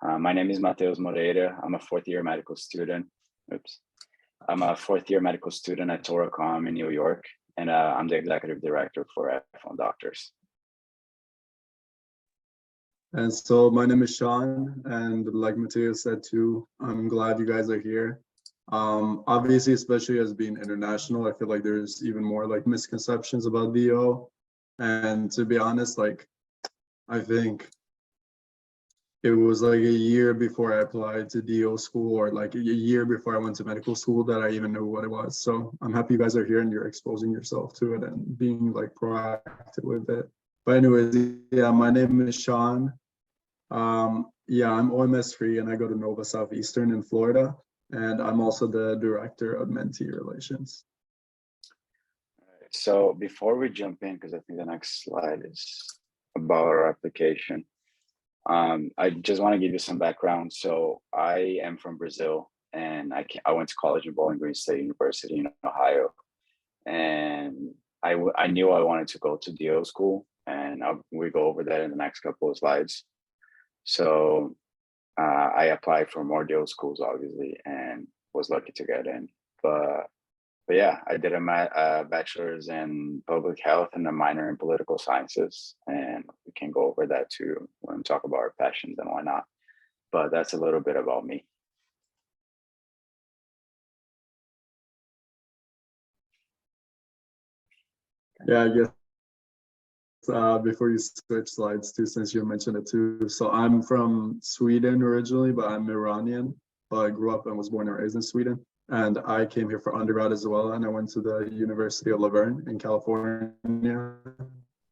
My name is Matheus I'm a fourth year medical student. Oops. I'm a fourth year medical student at AACOMAS in New York, and I'm the executive director for F1 Doctors. And so my name is Sean, and like Matheus said too, I'm glad you guys are here. Obviously, especially as being international, I feel like there's even more like misconceptions about DO. And to be honest, like I think it was like a year before I applied to DO school, or like a year before I went to medical school, that I even knew what it was. So I'm happy you guys are here and you're exposing yourself to it and being like proactive with it. But anyways, yeah, my name is Sean. Yeah, I'm OMS free and I go to Nova Southeastern in Florida. And I'm also the director of mentee relations. So before we jump in, because I think the next slide is about our application, I just want to give you some background. So I am from Brazil, and I went to college in Bowling Green State University in Ohio, and I knew I wanted to go to DO school, and we go over that in the next couple of slides. So I applied for more DO schools, obviously, and was lucky to get in. But yeah, I did a bachelor's in public health and a minor in political sciences, and we can go over that too when we talk about our passions and why not. But that's a little bit about me. Yeah, I guess before you switch slides too, since you mentioned it too. So I'm from Sweden originally, but I'm Iranian. But I grew up and was born and raised in Sweden. And I came here for undergrad as well. And I went to the University of Laverne in California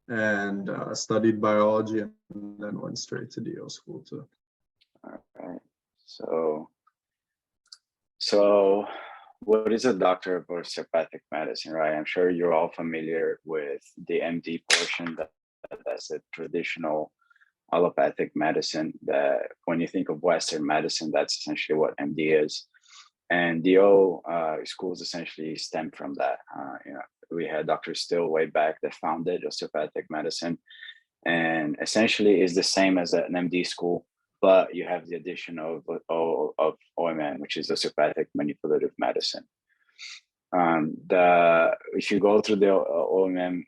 and studied biology, and then went straight to DO school too. All right. So what is a doctor of osteopathic medicine, right? I'm sure you're all familiar with the MD portion. That's a traditional allopathic medicine. That when you think of Western medicine, that's essentially what MD is. And DO schools essentially stem from that. We had Dr. Still way back that founded osteopathic medicine, and essentially is the same as an MD school, but you have the addition of OMM, which is osteopathic manipulative medicine. If you go through the OMM,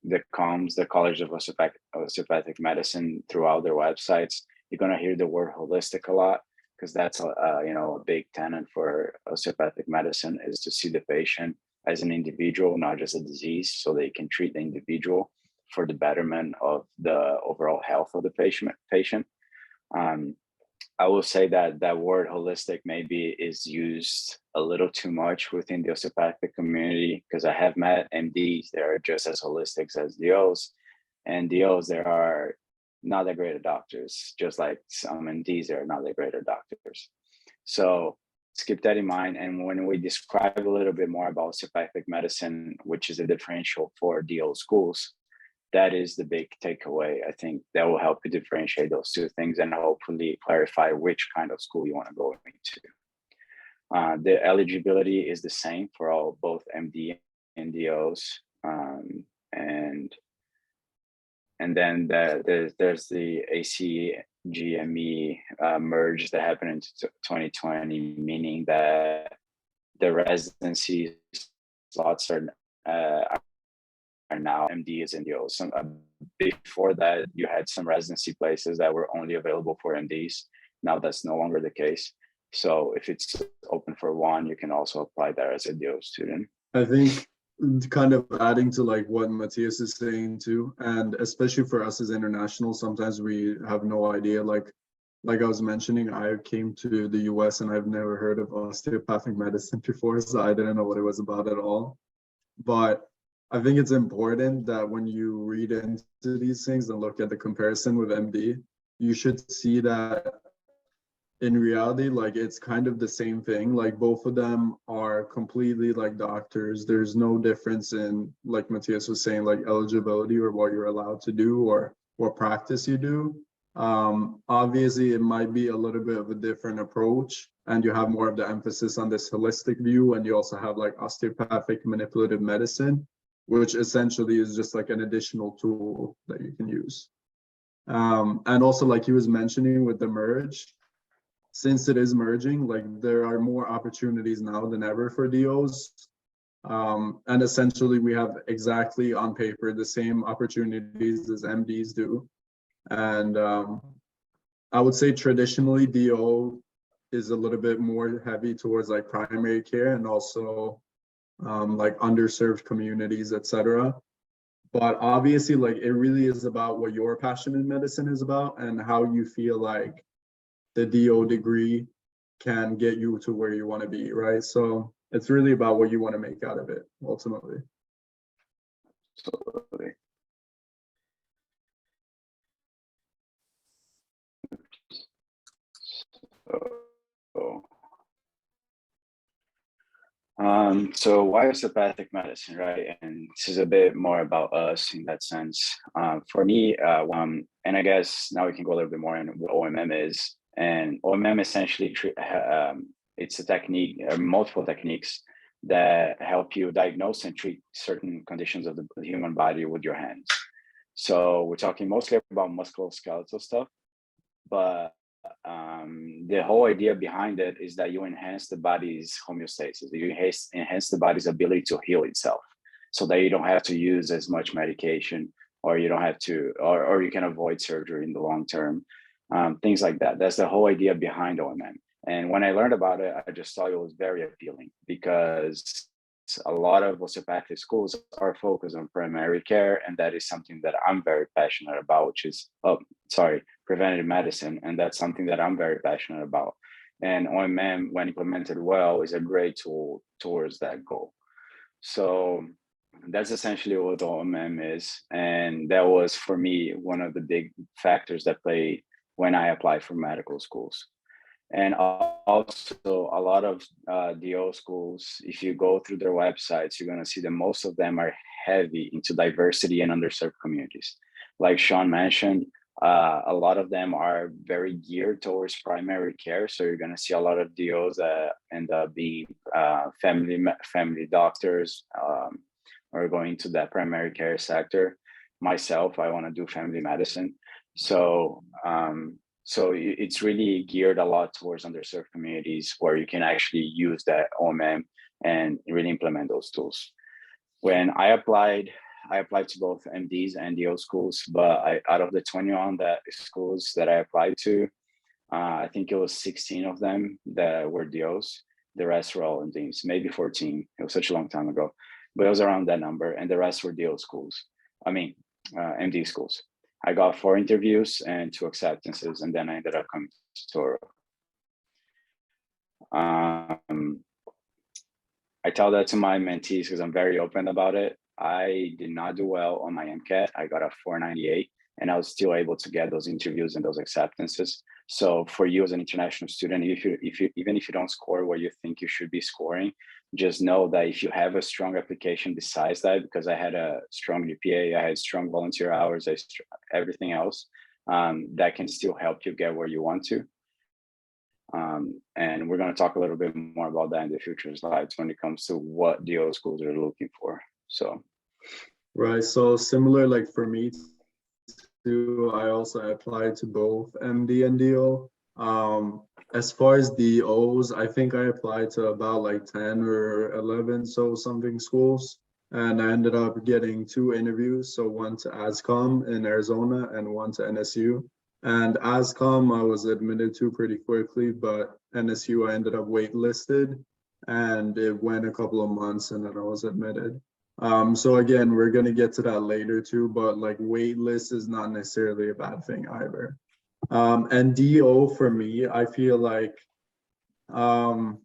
the COMS, the College of Osteopathic Medicine, throughout their websites, you're gonna hear the word holistic a lot, because that's a big tenet for osteopathic medicine, is to see the patient as an individual, not just a disease, so they can treat the individual for the betterment of the overall health of the patient. I will say that that word holistic maybe is used a little too much within the osteopathic community, because I have met MDs that are just as holistic as DOs, and DOs that are not that great at doctors, just like some MDs are not that great at doctors. So keep that in mind. And when we describe a little bit more about osteopathic medicine, which is a differential for DO schools, that is the big takeaway. I think that will help you differentiate those two things and hopefully clarify which kind of school you want to go into. The eligibility is the same for both MD and DOs. And then there's the AACOMAS merge that happened in 2020, meaning that the residency slots are now MDs and DOs. Before that, you had some residency places that were only available for MDs. Now that's no longer the case. So if it's open for one, you can also apply there as a DO student. I think kind of adding to like what Matheus is saying too, and especially for us as international, sometimes we have no idea. Like I was mentioning, I came to the US and I've never heard of osteopathic medicine before, so I didn't know what it was about at all. But I think it's important that when you read into these things and look at the comparison with MD, you should see that in reality, like it's kind of the same thing. Like both of them are completely like doctors. There's no difference in, like Matheus was saying, like eligibility or what you're allowed to do or what practice you do. Obviously, it might be a little bit of a different approach, and you have more of the emphasis on this holistic view, and you also have like osteopathic manipulative medicine, which essentially is just like an additional tool that you can use. And also, like he was mentioning with the merge, since it is merging, like there are more opportunities now than ever for DOs. And essentially we have exactly on paper the same opportunities as MDs do. And I would say traditionally DO is a little bit more heavy towards like primary care and also like underserved communities, etc. But obviously, like it really is about what your passion in medicine is about and how you feel like the DO degree can get you to where you want to be, right? So it's really about what you want to make out of it ultimately. Absolutely. So why osteopathic medicine, right? And this is a bit more about us in that sense. For me, and I guess now we can go a little bit more in what OMM is. And OMM essentially, it's a technique, multiple techniques that help you diagnose and treat certain conditions of the human body with your hands. So we're talking mostly about musculoskeletal stuff, but the whole idea behind it is that you enhance the body's homeostasis. You enhance the body's ability to heal itself, so that you don't have to use as much medication, or you don't have to, or you can avoid surgery in the long term. Things like that. That's the whole idea behind OMM. And when I learned about it, I just thought it was very appealing because a lot of osteopathic schools are focused on primary care, and that is something that I'm very passionate about, which is, preventative medicine, and that's something that I'm very passionate about. And OMM, when implemented well, is a great tool towards that goal. So that's essentially what OMM is, and that was for me one of the big factors that played when I applied for medical schools. And also a lot of DO schools, if you go through their websites, you're going to see that most of them are heavy into diversity and underserved communities. Like Sean mentioned, a lot of them are very geared towards primary care. So you're going to see a lot of DOs that end up being family doctors, or going to that primary care sector. Myself, I want to do family medicine. So it's really geared a lot towards underserved communities where you can actually use that OMM and really implement those tools. When I applied to both MDs and DO schools, but out of the 21 schools that I applied to, I think it was 16 of them that were DOs. The rest were all MDs, maybe 14. It was such a long time ago, but it was around that number, and the rest were DO schools. MD schools. I got 4 interviews and 2 acceptances, and then I ended up coming to Toro. I tell that to my mentees because I'm very open about it. I did not do well on my MCAT. I got a 498, and I was still able to get those interviews and those acceptances. So for you as an international student, even if you don't score what you think you should be scoring, just know that if you have a strong application besides that, because I had a strong GPA, I had strong volunteer hours, everything else, that can still help you get where you want to. And we're going to talk a little bit more about that in the future slides when it comes to what DO schools are looking for. So, right. So similar, like for me too, I also applied to both MD and DO. As far as DOs, I think I applied to about like 10 or 11 something schools, and I ended up getting 2 interviews. So one to AACOMAS in Arizona and one to NSU. And AACOMAS I was admitted to pretty quickly, but NSU I ended up waitlisted, and it went a couple of months and then I was admitted. So again, we're gonna get to that later too, but like waitlist is not necessarily a bad thing either. And DO for me, I feel like, for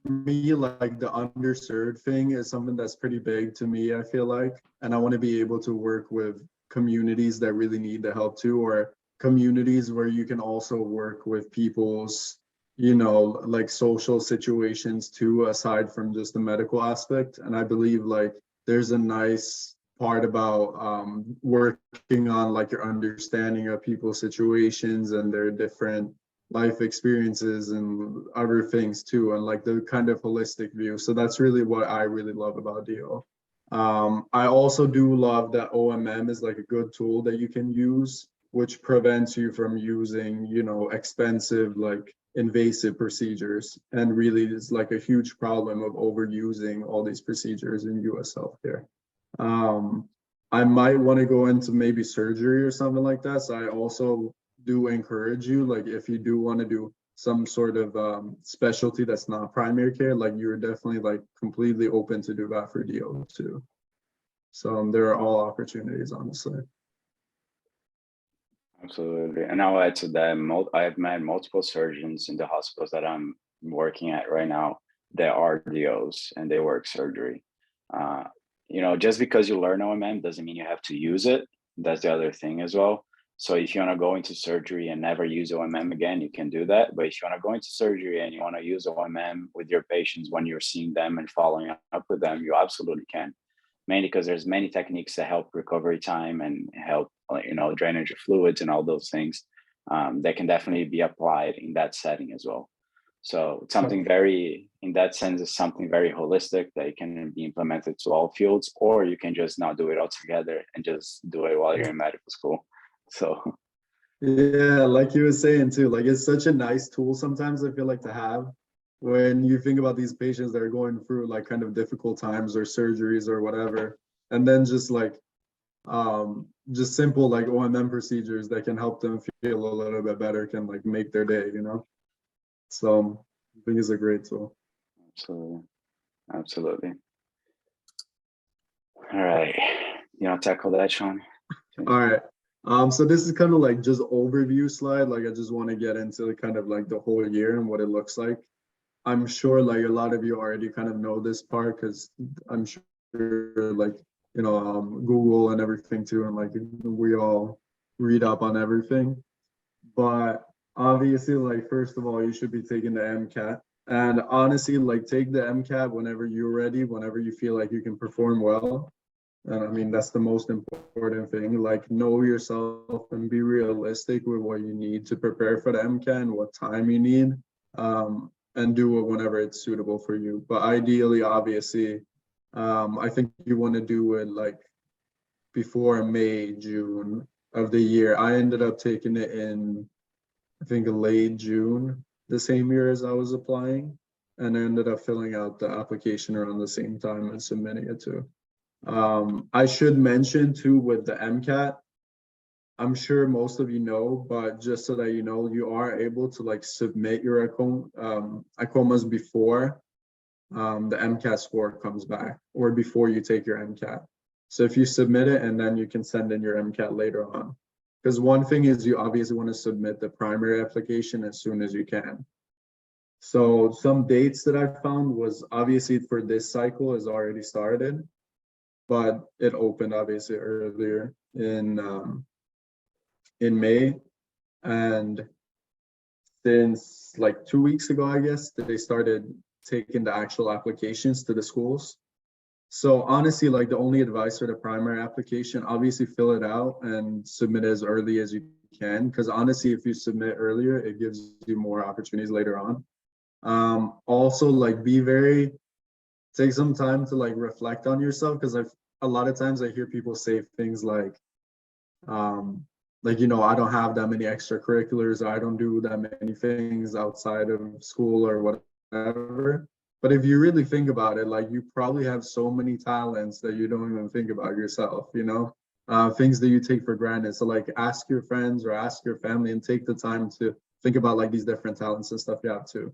me, like the underserved thing is something that's pretty big to me, I feel like, and I want to be able to work with communities that really need the help too, or communities where you can also work with people's, like social situations too, aside from just the medical aspect. And I believe like there's a nice part about working on like your understanding of people's situations and their different life experiences and other things too, and like the kind of holistic view. So that's really what I really love about DO. I also do love that OMM is like a good tool that you can use, which prevents you from using, you know, expensive, like invasive procedures. And really is like a huge problem of overusing all these procedures in US healthcare. I might want to go into maybe surgery or something like that. So I also do encourage you, like if you do want to do some sort of specialty that's not primary care, like you're definitely like completely open to do that for DO too. So there are all opportunities, honestly. Absolutely. And I'll add to that, I've met multiple surgeons in the hospitals that I'm working at right now that are DOs and they work surgery. Uh, you know, just because you learn OMM doesn't mean you have to use it. That's the other thing as well. So if you want to go into surgery and never use OMM again, you can do that. But if you want to go into surgery and you want to use OMM with your patients when you're seeing them and following up with them, you absolutely can. Mainly because there's many techniques to help recovery time and help, you know, drainage of fluids and all those things that can definitely be applied in that setting as well. So it's something very, in that sense, is something very holistic that can be implemented to all fields, or you can just not do it altogether and just do it while you're in medical school. So Yeah, like you were saying too, like it's such a nice tool sometimes I feel like to have when you think about these patients that are going through like kind of difficult times or surgeries or whatever, and then just simple like OMM procedures that can help them feel a little bit better can like make their day, you know. So I think it's a great tool. absolutely, absolutely. All right, you want to tackle that, Sean? All right. So this is kind of like just overview slide. Like I just want to get into kind of like the whole year and what it looks like. I'm sure like a lot of you already kind of know this part because I'm sure like, you know, Google and everything too. And like we all read up on everything. But obviously, like, first of all, you should be taking the MCAT. And honestly, like, take the MCAT whenever you're ready, whenever you feel like you can perform well. And I mean, that's the most important thing. Like, know yourself and be realistic with what you need to prepare for the MCAT and what time you need. And do it whenever it's suitable for you. But ideally, obviously, I think you want to do it like before May, June of the year. I ended up taking it in, I think, late June, the same year as I was applying. And I ended up filling out the application around the same time and submitting it to. I should mention too with the MCAT, I'm sure most of you know, but just so that you know, you are able to like submit your AACOMAS before the MCAT score comes back or before you take your MCAT. So if you submit it and then you can send in your MCAT later on. Because one thing is you obviously want to submit the primary application as soon as you can. So some dates that I found was obviously for this cycle is already started, but it opened obviously earlier in May. And since like 2 weeks ago, I guess, they started taking the actual applications to the schools. So honestly, like the only advice for the primary application, obviously fill it out and submit as early as you can. Because honestly, if you submit earlier, it gives you more opportunities later on. Also, like take some time to like reflect on yourself because a lot of times I hear people say things like, you know, I don't have that many extracurriculars, or I don't do that many things outside of school or whatever. But if you really think about it, like you probably have so many talents that you don't even think about yourself, you know, things that you take for granted. So like ask your friends or ask your family and take the time to think about like these different talents and stuff you have too.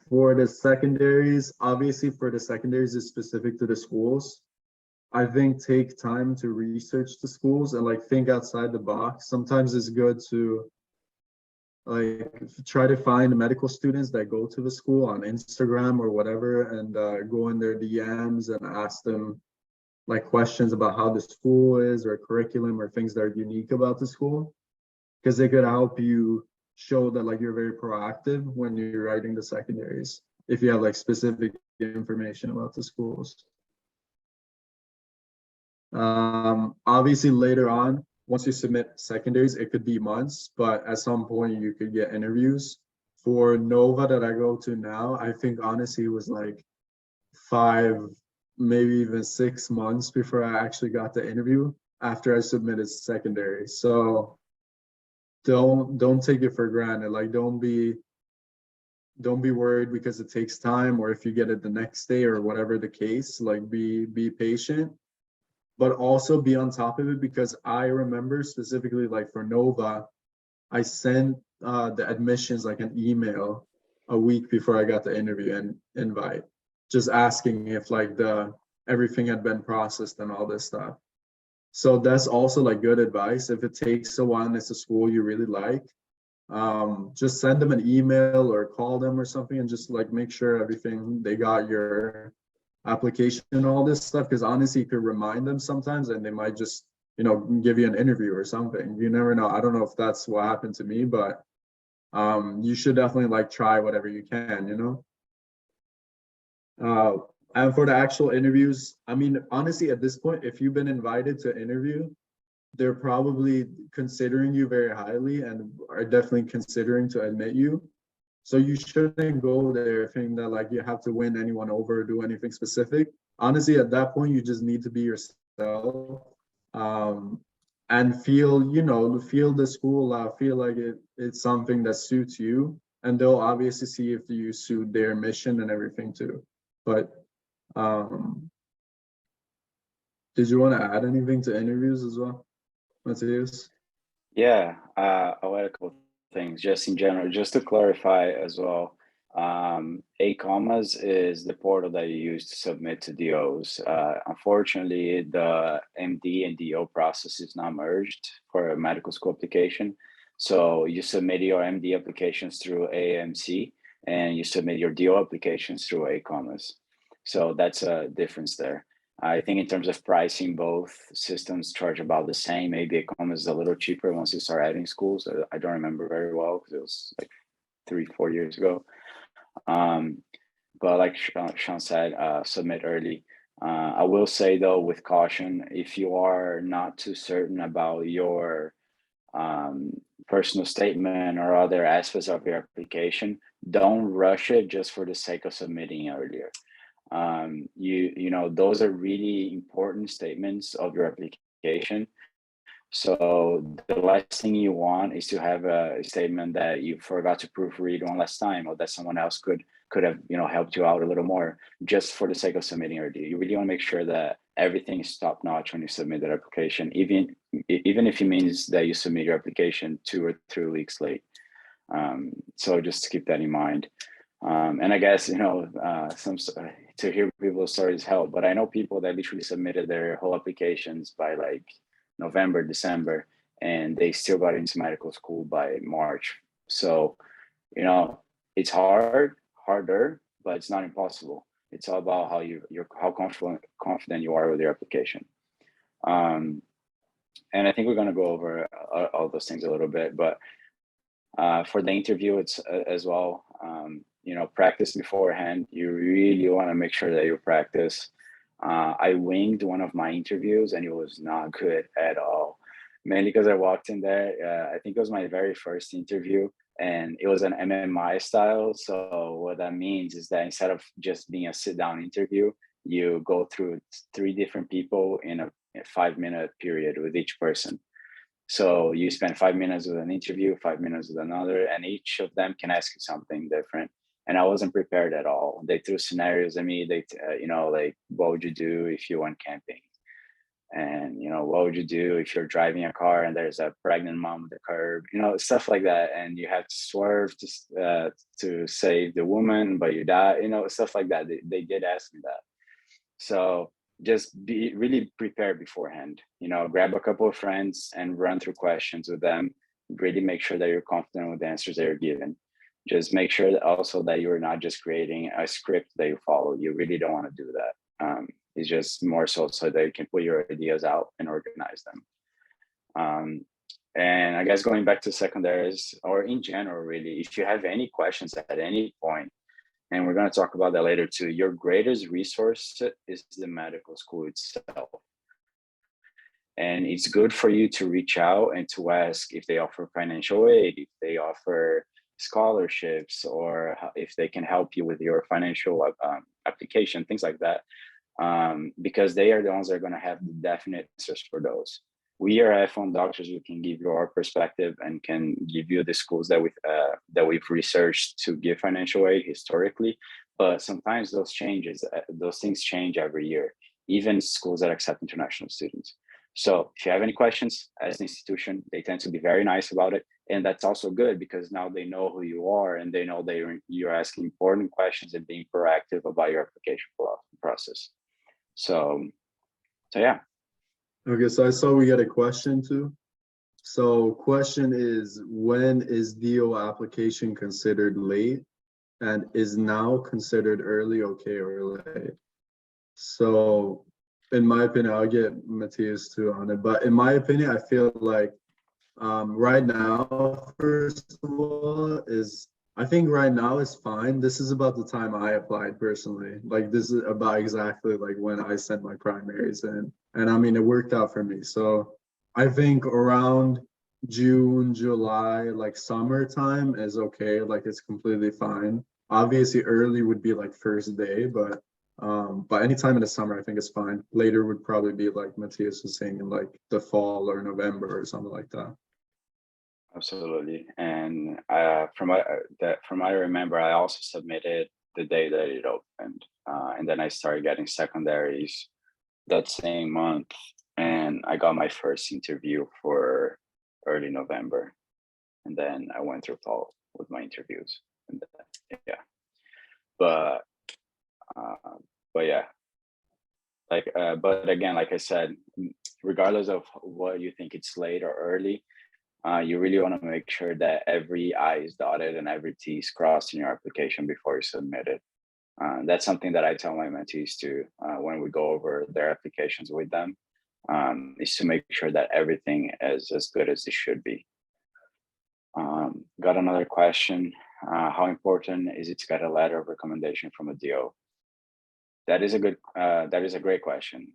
For the secondaries, obviously for the secondaries is specific to the schools. I think take time to research the schools and like think outside the box. Sometimes it's good to like try to find medical students that go to the school on Instagram or whatever and go in their DMs and ask them like questions about how the school is or curriculum or things that are unique about the school because it could help you show that like you're very proactive when you're writing the secondaries if you have like specific information about the schools. Obviously later on, once you submit secondaries, it could be months, but at some point you could get interviews. For Nova that I go to now, I think honestly it was like maybe even 6 months before I actually got the interview after I submitted secondary. So don't take it for granted. Like don't be worried because it takes time, or if you get it the next day or whatever the case, like be patient, but also be on top of it, because I remember specifically like for Nova, I sent the admissions like an email a week before I got the interview and invite, just asking if like the everything had been processed and all this stuff. So that's also like good advice. If it takes a while and it's a school you really like, just send them an email or call them or something and just like make sure everything, they got your application and all this stuff, because honestly you could remind them sometimes and they might just, give you an interview or something. You never know. I don't know if that's what happened to me, but you should definitely like try whatever you can. uh and for the actual interviews, I mean, honestly at this point, if you've been invited to interview, they're probably considering you very highly and are definitely considering to admit you. So you shouldn't go there thinking that like you have to win anyone over or do anything specific. Honestly, at that point, you just need to be yourself, um, and feel the school, feel like it's something that suits you, and they'll obviously see if you suit their mission and everything too. But um, did you want to add anything to interviews as well, Matheus? Yeah, I'll add a couple things just in general, just to clarify as well. AACOMAS is the portal that you use to submit to DOs. Unfortunately, the MD and DO process is not merged for a medical school application. So you submit your MD applications through AAMC and you submit your DO applications through AACOMAS. So that's a difference there. I think in terms of pricing, both systems charge about the same. Maybe AACOMAS is a little cheaper once you start adding schools. I don't remember very well because it was like 3-4 years ago. But like Sean said, submit early. I will say though, with caution, if you are not too certain about your personal statement or other aspects of your application, don't rush it just for the sake of submitting earlier. Those are really important statements of your application. So the last thing you want is to have a statement that you forgot to proofread one last time, or that someone else could have helped you out a little more, just for the sake of submitting early. You really want to make sure that everything is top notch when you submit that application, even if it means that you submit your application 2 or 3 weeks late. So just keep that in mind. And I guess to hear people's stories help, but I know people that literally submitted their whole applications by like November, December, and they still got into medical school by March. So, it's harder, but it's not impossible. It's all about how confident you are with your application. And I think we're going to go over all those things a little bit, but for the interview, it's as well, practice beforehand. You really want to make sure that you practice. I winged one of my interviews and it was not good at all. Mainly because I walked in there, I think it was my very first interview, and it was an MMI style. So what that means is that instead of just being a sit-down interview, you go through 3 different people in a 5-minute period with each person. So you spend 5 minutes with an interview, 5 minutes with another, and each of them can ask you something different. And I wasn't prepared at all. They threw scenarios at me. Like, what would you do if you went camping? And, what would you do if you're driving a car and there's a pregnant mom at the curb, stuff like that. And you have to swerve to save the woman, but you die, stuff like that. They did ask me that. So just be really prepared beforehand, grab a couple of friends and run through questions with them. Really make sure that you're confident with the answers that you're given. Just make sure that also that you're not just creating a script that you follow. You really don't want to do that. It's just more so that you can put your ideas out and organize them. And I guess going back to secondaries, or in general, really, if you have any questions at any point, and we're going to talk about that later too, your greatest resource is the medical school itself. And it's good for you to reach out and to ask if they offer financial aid, if they offer scholarships, or if they can help you with your financial application, things like that. because they are the ones that are going to have the definite answers for those. We are F1 doctors. We can give you our perspective and can give you the schools that we've researched to give financial aid historically. But sometimes those things change every year, even schools that accept international students. So if you have any questions as an institution, they tend to be very nice about it. And that's also good because now they know who you are and they know you're asking important questions and being proactive about your application process. So yeah. Okay, so I saw we got a question too. So question is, when is DO application considered late? And is now considered early, okay, or late? So in my opinion, I'll get Matthias too on it, but in my opinion, I feel like right now, first of all, I think right now is fine. This is about the time I applied personally. Like this is about exactly like when I sent my primaries in. And I mean, it worked out for me. So I think around June, July, like summertime is okay. Like it's completely fine. Obviously early would be like first day, but anytime in the summer, I think it's fine. Later would probably be like Matthias was saying in like the fall or November or something like that. Absolutely. And from what I remember, I also submitted the day that it opened. And then I started getting secondaries that same month. And I got my first interview for early November. And then I went through fall with my interviews. And then, yeah. But yeah. But again, like I said, regardless of what you think it's late or early, you really want to make sure that every I is dotted and every T is crossed in your application before you submit it. That's something that I tell my mentees too when we go over their applications with them, is to make sure that everything is as good as it should be. Got another question. How important is it to get a letter of recommendation from a DO? That is a great question.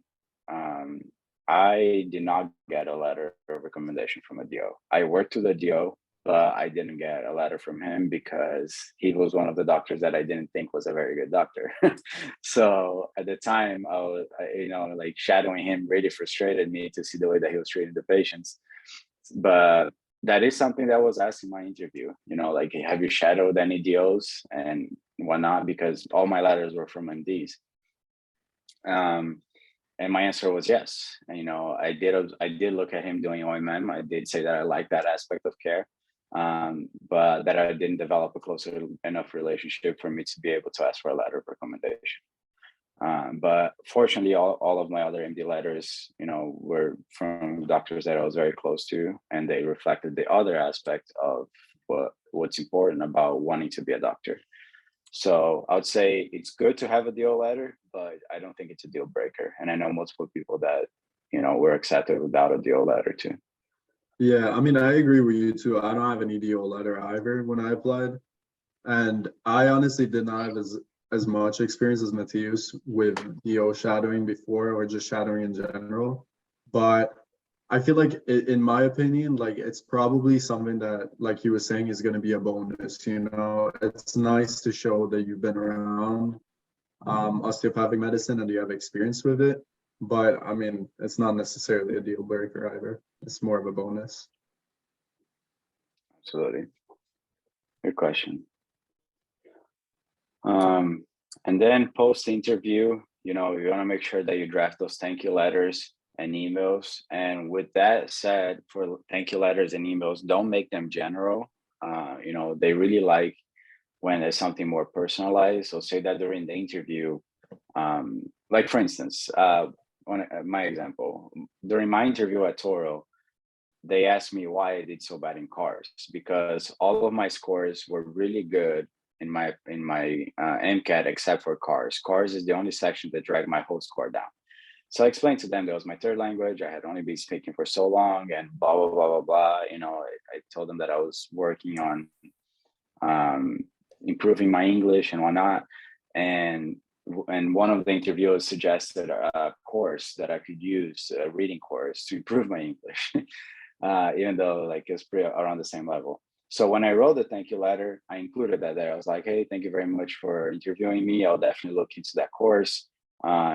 I did not get a letter of recommendation from a DO. I worked with a DO, but I didn't get a letter from him because he was one of the doctors that I didn't think was a very good doctor. So at the time, I was, like shadowing him really frustrated me to see the way that he was treating the patients. But that is something that was asked in my interview, like, have you shadowed any DOs and whatnot? Because all my letters were from MDs. And my answer was yes. And, I did look at him doing OMM. I did say that I like that aspect of care, but that I didn't develop a closer enough relationship for me to be able to ask for a letter of recommendation. But fortunately, all of my other MD letters, were from doctors that I was very close to, and they reflected the other aspect of what's important about wanting to be a doctor. So I would say it's good to have a DO letter, but I don't think it's a deal breaker. And I know multiple people that, were accepted without a DO letter too. Yeah, I mean, I agree with you too. I don't have an EDO letter either when I applied. And I honestly did not have as much experience as Matheus with DO shadowing before, or just shadowing in general. But I feel like, in my opinion, like it's probably something that, like he was saying, is going to be a bonus. It's nice to show that you've been around osteopathic medicine and you have experience with it. But I mean, it's not necessarily a deal breaker either. It's more of a bonus. Absolutely. Good question. And then post interview, you want to make sure that you draft those thank you letters and emails. And with that said, for thank you letters and emails, don't make them general. They really like when there's something more personalized. So say that during the interview, like for instance, my example, during my interview at Toro, they asked me why I did so bad in cars, because all of my scores were really good in my MCAT except for cars. Cars is the only section that dragged my whole score down. So I explained to them that was my third language. I had only been speaking for so long, and blah blah blah blah blah. I told them that I was working on improving my English and whatnot. And one of the interviewers suggested a course that I could use, a reading course, to improve my English, even though like it's pretty around the same level. So when I wrote the thank you letter, I included that there. I was like, hey, thank you very much for interviewing me. I'll definitely look into that course.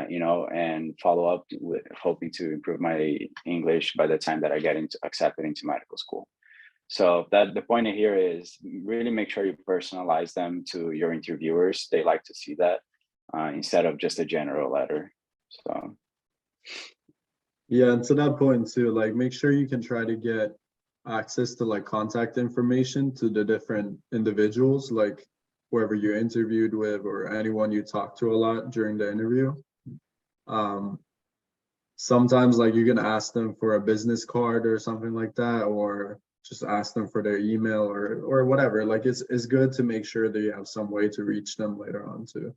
you know, and follow up with hoping to improve my English by the time that I get into accepted into medical school. So that the point here is really make sure you personalize them to your interviewers. They like to see that instead of just a general letter. So Yeah, and to that point too, like make sure you can try to get access to like contact information to the different individuals, like whoever you interviewed with or anyone you talked to a lot during the interview. Um, Sometimes like you can ask them for a business card or something like that, or just ask them for their email or whatever. Like it's good to make sure that you have some way to reach them later on too.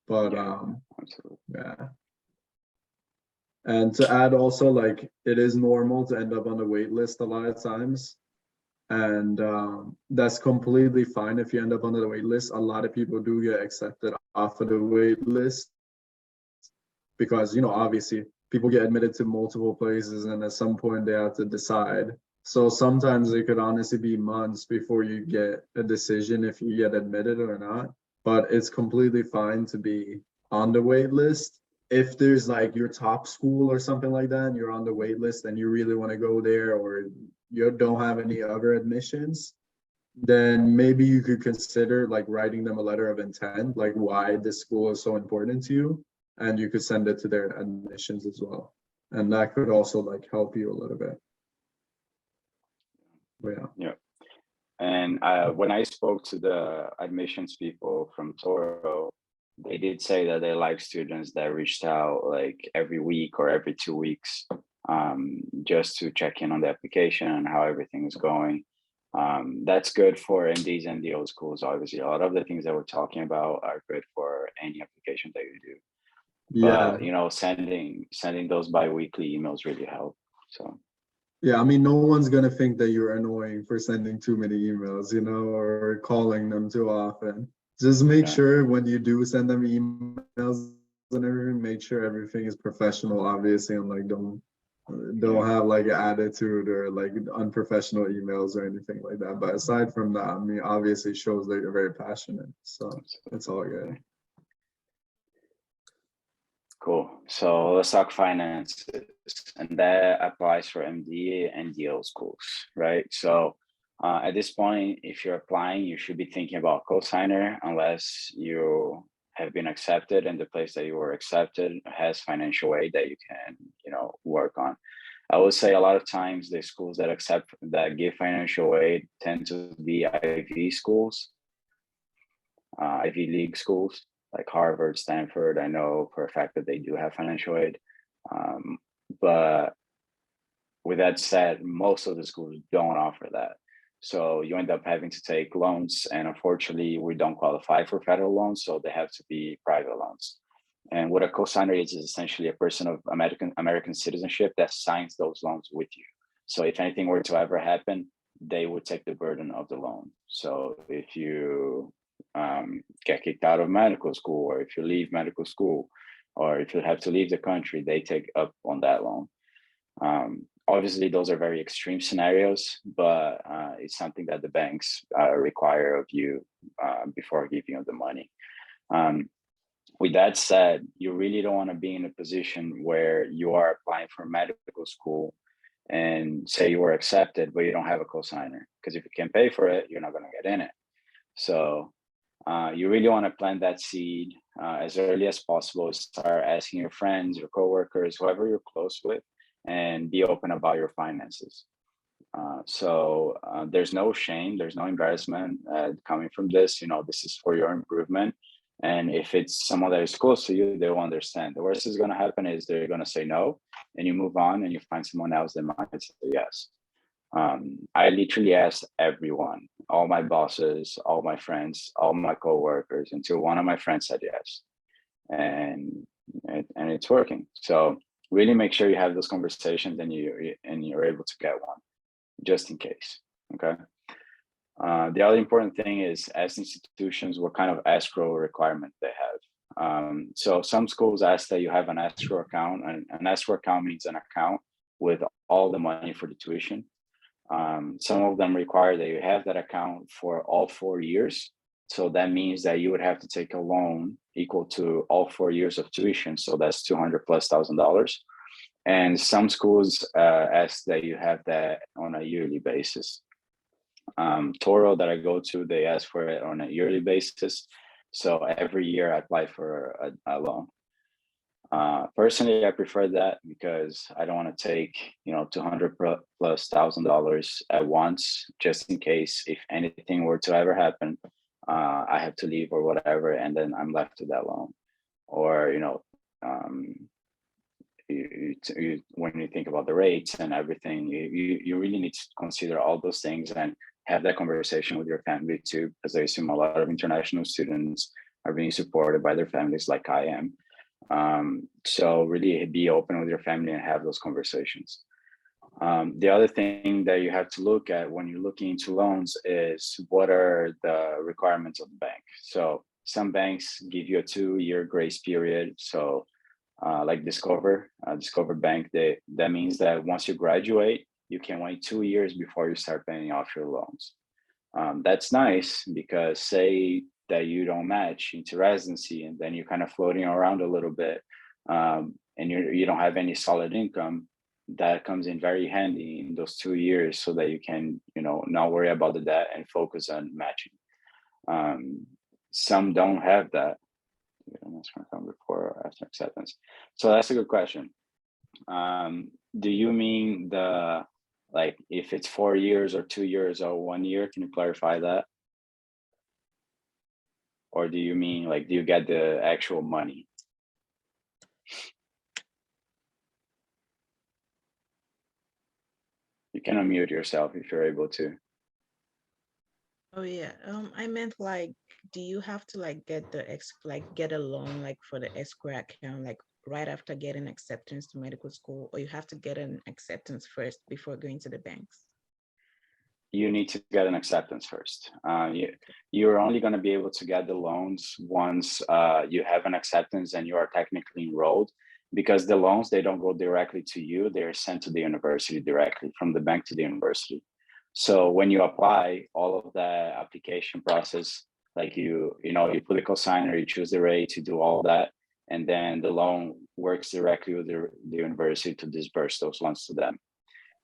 But yeah, absolutely. yeah. And to add also, like it is normal to end up on the wait list a lot of times. And that's completely fine if you end up on the wait list. A lot of people do get accepted off of the wait list because, you know, obviously people get admitted to multiple places and at some point they have to decide. So sometimes it could honestly be months before you get a decision if you get admitted or not. But it's completely fine to be on the wait list. If there's like your top school or something like that and you're on the wait list and you really want to go there or you don't have any other admissions, then maybe you could consider like writing them a letter of intent, like why this school is so important to you, and you could send it to their admissions as well. And that could also like help you a little bit. But yeah. Yeah. And when I spoke to the admissions people from Toro, they did say that they like students that reached out like every week or every 2 weeks, just to check in on the application and how everything is going. That's good for MDs and DO schools. Obviously, a lot of the things that we're talking about are good for any application that you do. Yeah. But you know, sending those bi-weekly emails really help. So Yeah, I mean, no one's gonna think that you're annoying for sending too many emails, you know, or calling them too often. Just make yeah, sure when you do send them emails and everything, make sure everything is professional, obviously, and like don't yeah, have like an attitude or like unprofessional emails or anything like that. But aside from that, I mean, obviously shows that you're very passionate. So it's all good. absolutely. Cool. So let's talk finances, and that applies for MD and DO schools, right? So at this point, if you're applying, you should be thinking about cosigner unless you have been accepted and the place that you were accepted has financial aid that you can, you know, work on. I would say a lot of times the schools that give financial aid tend to be Ivy schools, Ivy League schools like Harvard, Stanford. I know for a fact that they do have financial aid. Um, but with that said, most of the schools don't offer that. So you end up having to take loans, and unfortunately, we don't qualify for federal loans, so they have to be private loans. And what a cosigner is essentially a person of American citizenship that signs those loans with you. So if anything were to ever happen, they would take the burden of the loan. So if you get kicked out of medical school, or if you leave medical school, or if you have to leave the country, they take up on that loan. Obviously, those are very extreme scenarios, but it's something that the banks require of you before giving you the money. With that said, you really don't want to be in a position where you are applying for medical school and say you were accepted, but you don't have a cosigner. Because if you can't pay for it, you're not going to get in it. So you really want to plant that seed as early as possible. Start asking your friends, your coworkers, whoever you're close with, and be open about your finances. So there's no shame, there's no embarrassment coming from this. You know, this is for your improvement. And if it's someone that is close to you, they'll understand. The worst is going to happen is they're going to say no, and you move on and you find someone else that might say yes. I literally asked everyone, all my bosses, all my friends, all my coworkers, until one of my friends said yes, and it's working. So really make sure you have those conversations and you're able to get one, just in case. Okay. The other important thing is ask institutions what kind of escrow requirement they have. So some schools ask that you have an escrow account, and an escrow account means an account with all the money for the tuition. Some of them require that you have that account for all 4 years, So that means that you would have to take a loan equal to all 4 years of tuition. So that's $200,000+. And some schools ask that you have that on a yearly basis. Toro that I go to, they ask for it on a yearly basis. So every year I apply for a loan. Personally, I prefer that because I don't want to take, $200,000+ at once, just in case if anything were to ever happen, I have to leave or whatever, and then I'm left with that loan. Or, when you think about the rates and everything, you really need to consider all those things and have that conversation with your family too, because I assume a lot of international students are being supported by their families like I am. So really be open with your family and have those conversations. The other thing that you have to look at when you're looking into loans is what are the requirements of the bank. So some banks give you a 2-year grace period. So like Discover Bank, that means that once you graduate, you can wait 2 years before you start paying off your loans. That's nice because say that you don't match into residency and then you're kind of floating around a little bit, and you don't have any solid income, that comes in very handy in those 2 years so that you can, not worry about the debt and focus on matching. Some don't have that. That's going to come before or after acceptance. So that's a good question. Do you mean if it's 4 years or 2 years or 1 year? Can you clarify that? Or do you mean do you get the actual money? You can unmute yourself if you're able to. Oh yeah. I meant do you have to get a loan for the escrow account right after getting acceptance to medical school, or you have to get an acceptance first before going to the banks? You need to get an acceptance first. You're only going to be able to get the loans once you have an acceptance and you are technically enrolled, because the loans, they don't go directly to you. They're sent to the university directly from the bank to the university. So when you apply, all of the application process, you put the cosigner, you choose the rate, you do all that, and then the loan works directly with the university to disperse those loans to them.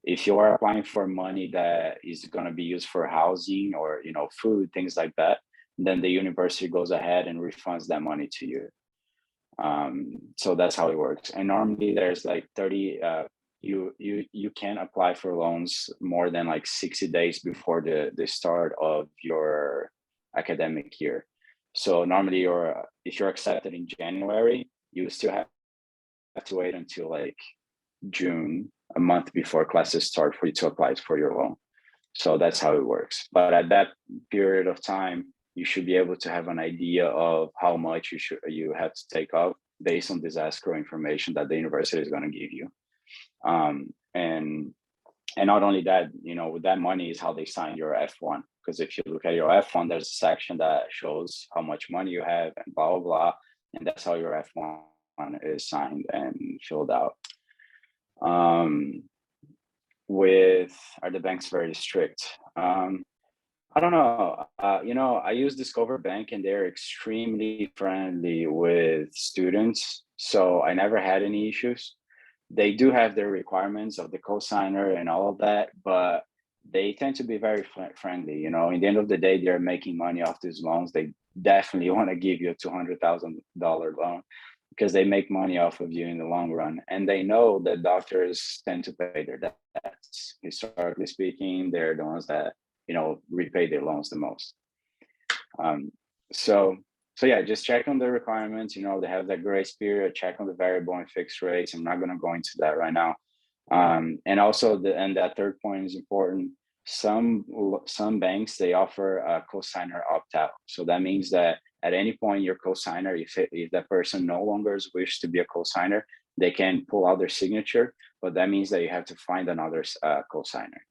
If you are applying for money that is going to be used for housing or food, things like that, then the university goes ahead and refunds that money to you. So that's how it works. And normally there's 30. You can apply for loans more than 60 days before the start of your academic year. So normally if you're accepted in January, you still have to wait until June, a month before classes start for you to apply for your loan. So that's how it works. But at that period of time, you should be able to have an idea of how much you have to take off based on this escrow information that the university is going to give you. And not only that, with that money is how they sign your F1. Because if you look at your F1, there's a section that shows how much money you have and blah, blah, blah. And that's how your F1 is signed and filled out. Are the banks very strict? I don't know. I use Discover Bank and they're extremely friendly with students. So I never had any issues. They do have their requirements of the cosigner and all of that, but they tend to be very friendly. In the end of the day, they're making money off these loans. They definitely want to give you a $200,000 loan because they make money off of you in the long run. And they know that doctors tend to pay their debts. Historically speaking, they're the ones that repay their loans the most. So yeah, just check on the requirements. They have that grace period. Check on the variable and fixed rates. I'm not going to go into that right now. And also that third point is important. Some banks, they offer a cosigner opt-out. So that means that at any point your cosigner, if that person no longer wishes to be a cosigner, they can pull out their signature. But that means that you have to find another cosigner.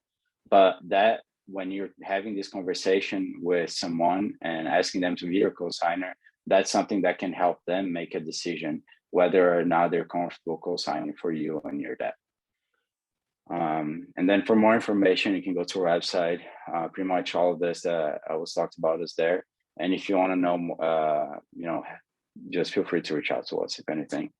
But that when you're having this conversation with someone and asking them to be your cosigner, that's something that can help them make a decision whether or not they're comfortable co-signing for you and your debt. And then for more information, you can go to our website. Pretty much all of this that I was talked about is there. And if you want to know, just feel free to reach out to us if anything.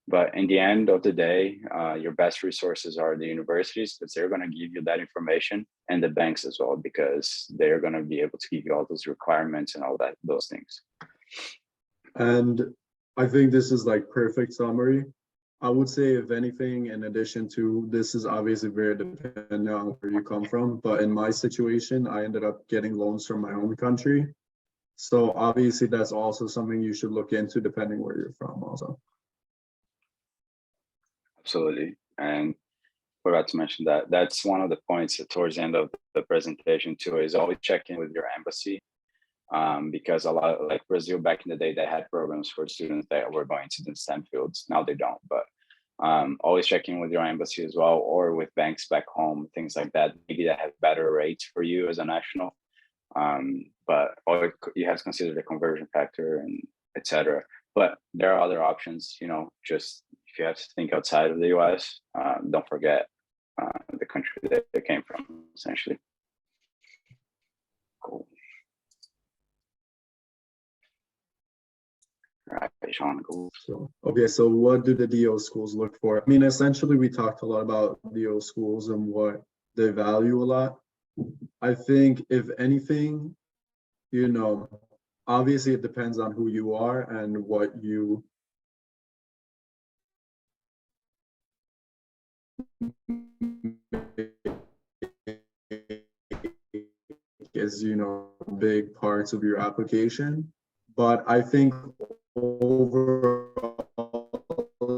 But in the end of the day, your best resources are the universities, because they're going to give you that information, and the banks as well, because they're going to be able to give you all those requirements and all those things. And I think this is like perfect summary. I would say, if anything, in addition to this, is obviously very dependent on where you come from. But in my situation, I ended up getting loans from my own country. So obviously that's also something you should look into depending where you're from also. Absolutely. And forgot to mention that that's one of the points towards the end of the presentation too, is always check in with your embassy. Because a lot, like Brazil back in the day, they had programs for students that were going to the STEM fields. Now they don't, but always check in with your embassy as well, or with banks back home, things like that. Maybe they have better rates for you as a national. But you have to consider the conversion factor and etc. But there are other options, just if you have to think outside of the US, don't forget the country that they came from, essentially. Cool. All right, Sean, cool. So, okay, so what do the DO schools look for? I mean, essentially, we talked a lot about DO schools and what they value a lot. I think, if anything, obviously it depends on who you are and what you is, big parts of your application. But I think overall,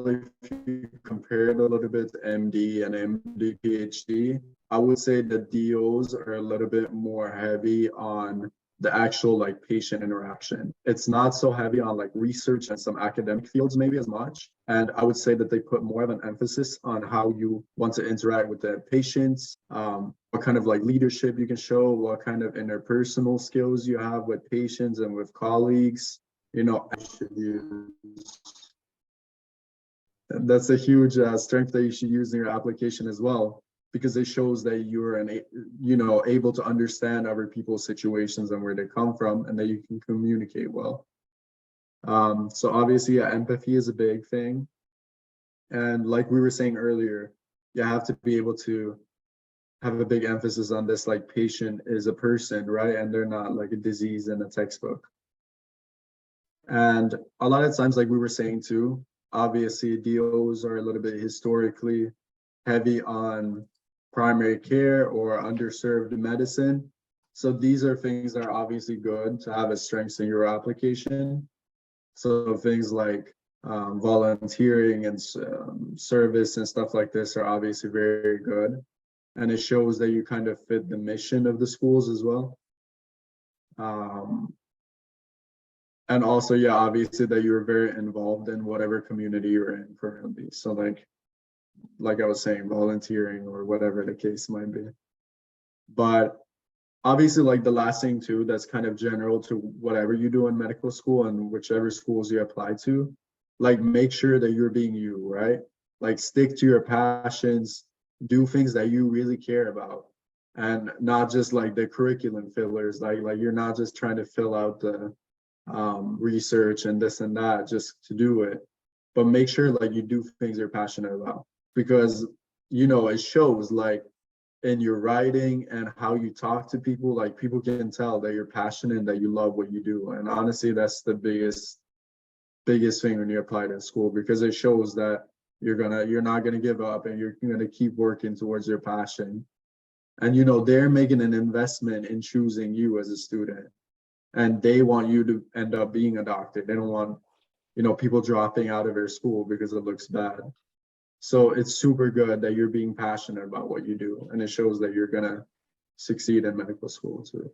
if you compare it a little bit to MD and MD PhD, I would say that DOs are a little bit more heavy on the actual like patient interaction. It's not so heavy on like research and some academic fields maybe as much. And I would say that they put more of an emphasis on how you want to interact with the patients, what kind of like leadership you can show, what kind of interpersonal skills you have with patients and with colleagues. I should use. That's a huge strength that you should use in your application as well, because it shows that you're able to understand other people's situations and where they come from, and that you can communicate well. So obviously, empathy is a big thing. And like we were saying earlier, you have to be able to have a big emphasis on this, like patient is a person, right? And they're not like a disease in a textbook. And a lot of times, like we were saying too, obviously DOs are a little bit historically heavy on primary care or underserved medicine. So these are things that are obviously good to have as strengths in your application. So things like volunteering and service and stuff like this are obviously very good. And it shows that you kind of fit the mission of the schools as well. And also, yeah, obviously that you're very involved in whatever community you're in currently. So like I was saying, volunteering or whatever the case might be. But obviously, like the last thing too, that's kind of general to whatever you do in medical school and whichever schools you apply to, like make sure that you're being you, right? Like stick to your passions, do things that you really care about, and not just like the curriculum fillers. Like you're not just trying to fill out the research and this and that just to do it, but make sure like you do things you're passionate about, because it shows like in your writing and how you talk to people. Like people can tell that you're passionate and that you love what you do. And honestly, that's the biggest thing when you apply to school, because it shows that you're not gonna give up and you're gonna keep working towards your passion. And they're making an investment in choosing you as a student, and they want you to end up being a doctor. They don't want people dropping out of their school because it looks bad. So it's super good that you're being passionate about what you do, and it shows that you're gonna succeed in medical school too.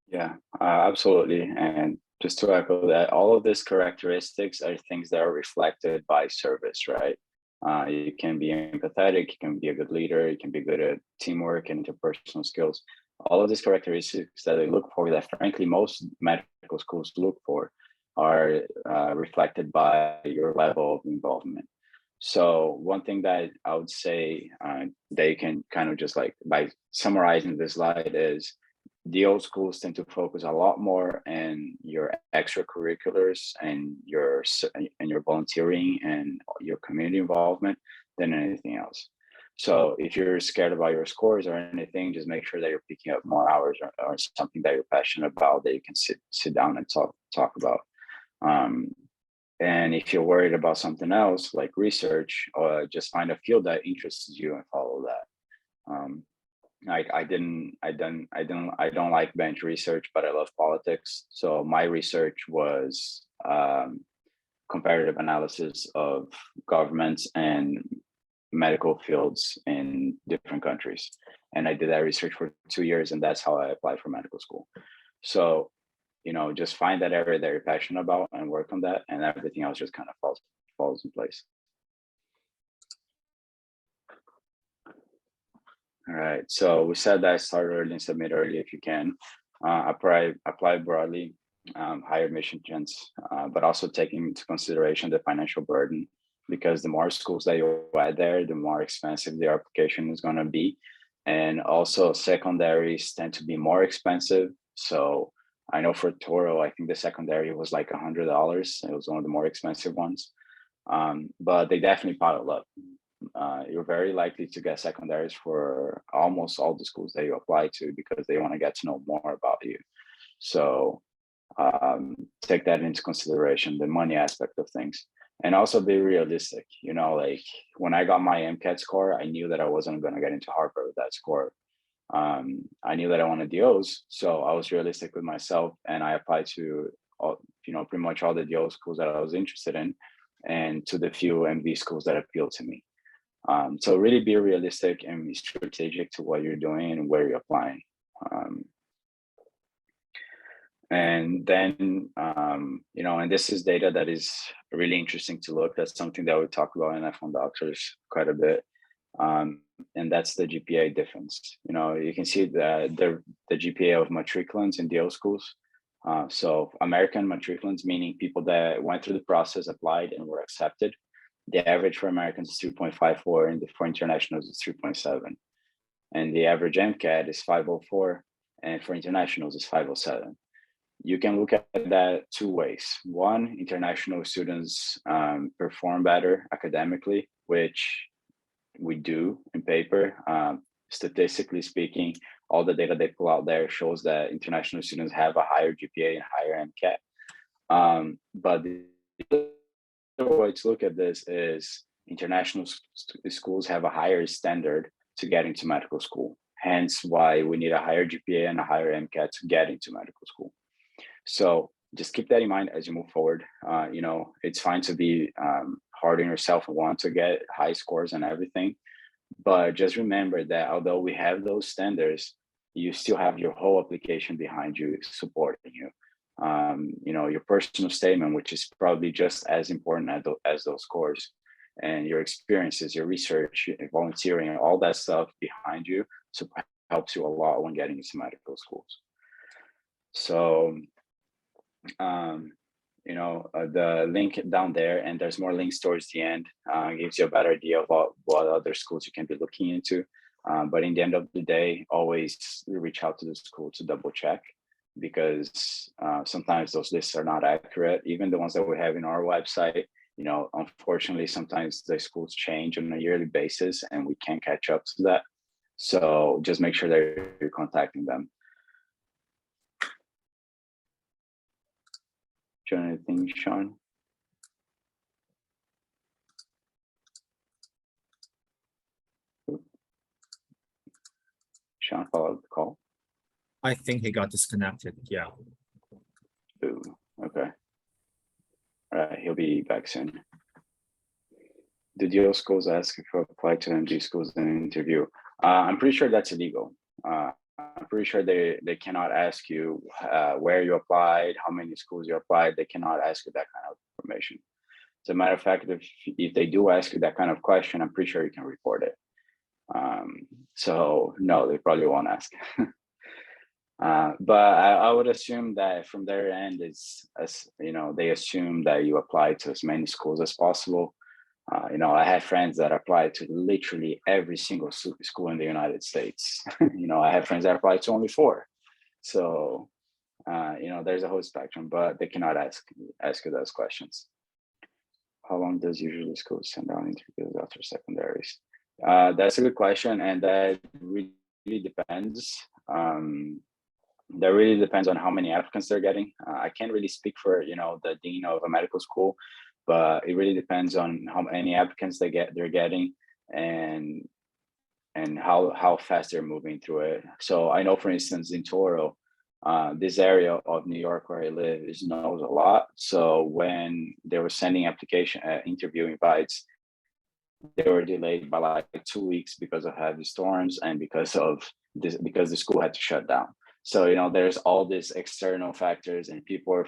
Yeah, absolutely. And just to echo that, all of these characteristics are things that are reflected by service, right? You can be empathetic, you can be a good leader, you can be good at teamwork and interpersonal skills. All of these characteristics that they look for, that frankly most medical schools look for, are reflected by your level of involvement. So one thing that I would say that you can kind of just like by summarizing this slide is DO schools tend to focus a lot more on your extracurriculars and your volunteering and your community involvement than anything else. So if you're scared about your scores or anything, just make sure that you're picking up more hours or something that you're passionate about that you can sit down and talk about. And if you're worried about something else like research, or just find a field that interests you and follow that. I don't like bench research, but I love politics. So my research was comparative analysis of governments and medical fields in different countries. And I did that research for 2 years, and that's how I applied for medical school. So, just find that area that you're passionate about and work on that, and everything else just kind of falls in place. All right, so we said that start early and submit early if you can. Apply broadly, higher admission chance, but also taking into consideration the financial burden, because the more schools that you add there, the more expensive the application is going to be. And also secondaries tend to be more expensive. So I know for Toro, I think the secondary was like $100. It was one of the more expensive ones, but they definitely pile up. You're very likely to get secondaries for almost all the schools that you apply to, because they want to get to know more about you. So take that into consideration, the money aspect of things, and also be realistic. Like when I got my MCAT score, I knew that I wasn't going to get into Harvard with that score. I knew that I wanted DOs, so I was realistic with myself, and I applied to pretty much all the DO schools that I was interested in, and to the few MV schools that appealed to me. So really be realistic and be strategic to what you're doing and where you're applying. And then, and this is data that is really interesting to look. That's something that we talk about in F1 Doctors quite a bit. And that's the GPA difference. You can see that the GPA of matriculants in DO schools. So American matriculants, meaning people that went through the process, applied, and were accepted. The average for Americans is 3.54, and for internationals is 3.7. And the average MCAT is 504, and for internationals is 507. You can look at that two ways. One, international students perform better academically, which we do in paper. Statistically speaking, all the data they pull out there shows that international students have a higher GPA and higher MCAT. But the way to look at this is international schools have a higher standard to get into medical school. Hence why we need a higher GPA and a higher MCAT to get into medical school. So just keep that in mind as you move forward. It's fine to be hard on yourself and want to get high scores and everything. But just remember that although we have those standards, you still have your whole application behind you supporting you. Your personal statement, which is probably just as important as those scores, and your experiences, your research, your volunteering, all that stuff behind you, so helps you a lot when getting into medical schools. So, the link down there, and there's more links towards the end, gives you a better idea of what other schools you can be looking into. But in the end of the day, always reach out to the school to double check, because sometimes those lists are not accurate. Even the ones that we have in our website, unfortunately, sometimes the schools change on a yearly basis and we can't catch up to that. So just make sure that you're contacting them. Do you want anything, Sean? Sean followed the call. I think he got disconnected. Yeah. Ooh, okay. All right, he'll be back soon. The DO schools ask if you apply to MD schools in an interview. I'm pretty sure that's illegal. I'm pretty sure they cannot ask you where you applied, how many schools you applied. They cannot ask you that kind of information. As a matter of fact, if they do ask you that kind of question, I'm pretty sure you can report it. So no, they probably won't ask. But I would assume that from their end, they assume that you apply to as many schools as possible. I had friends that applied to literally every single school in the United States. I had friends that applied to only 4. So, there's a whole spectrum, but they cannot ask you those questions. How long does usually school send out interviews after secondaries? That's a good question, and that really depends. That really depends on how many applicants they're getting. I can't really speak for the dean of a medical school, but it really depends on how many applicants they're getting, and how fast they're moving through it. So I know, for instance, in Toro, this area of New York where I live is knows a lot. So when they were sending interview invites, they were delayed by like 2 weeks because of heavy storms and because the school had to shut down. So there's all these external factors, and people are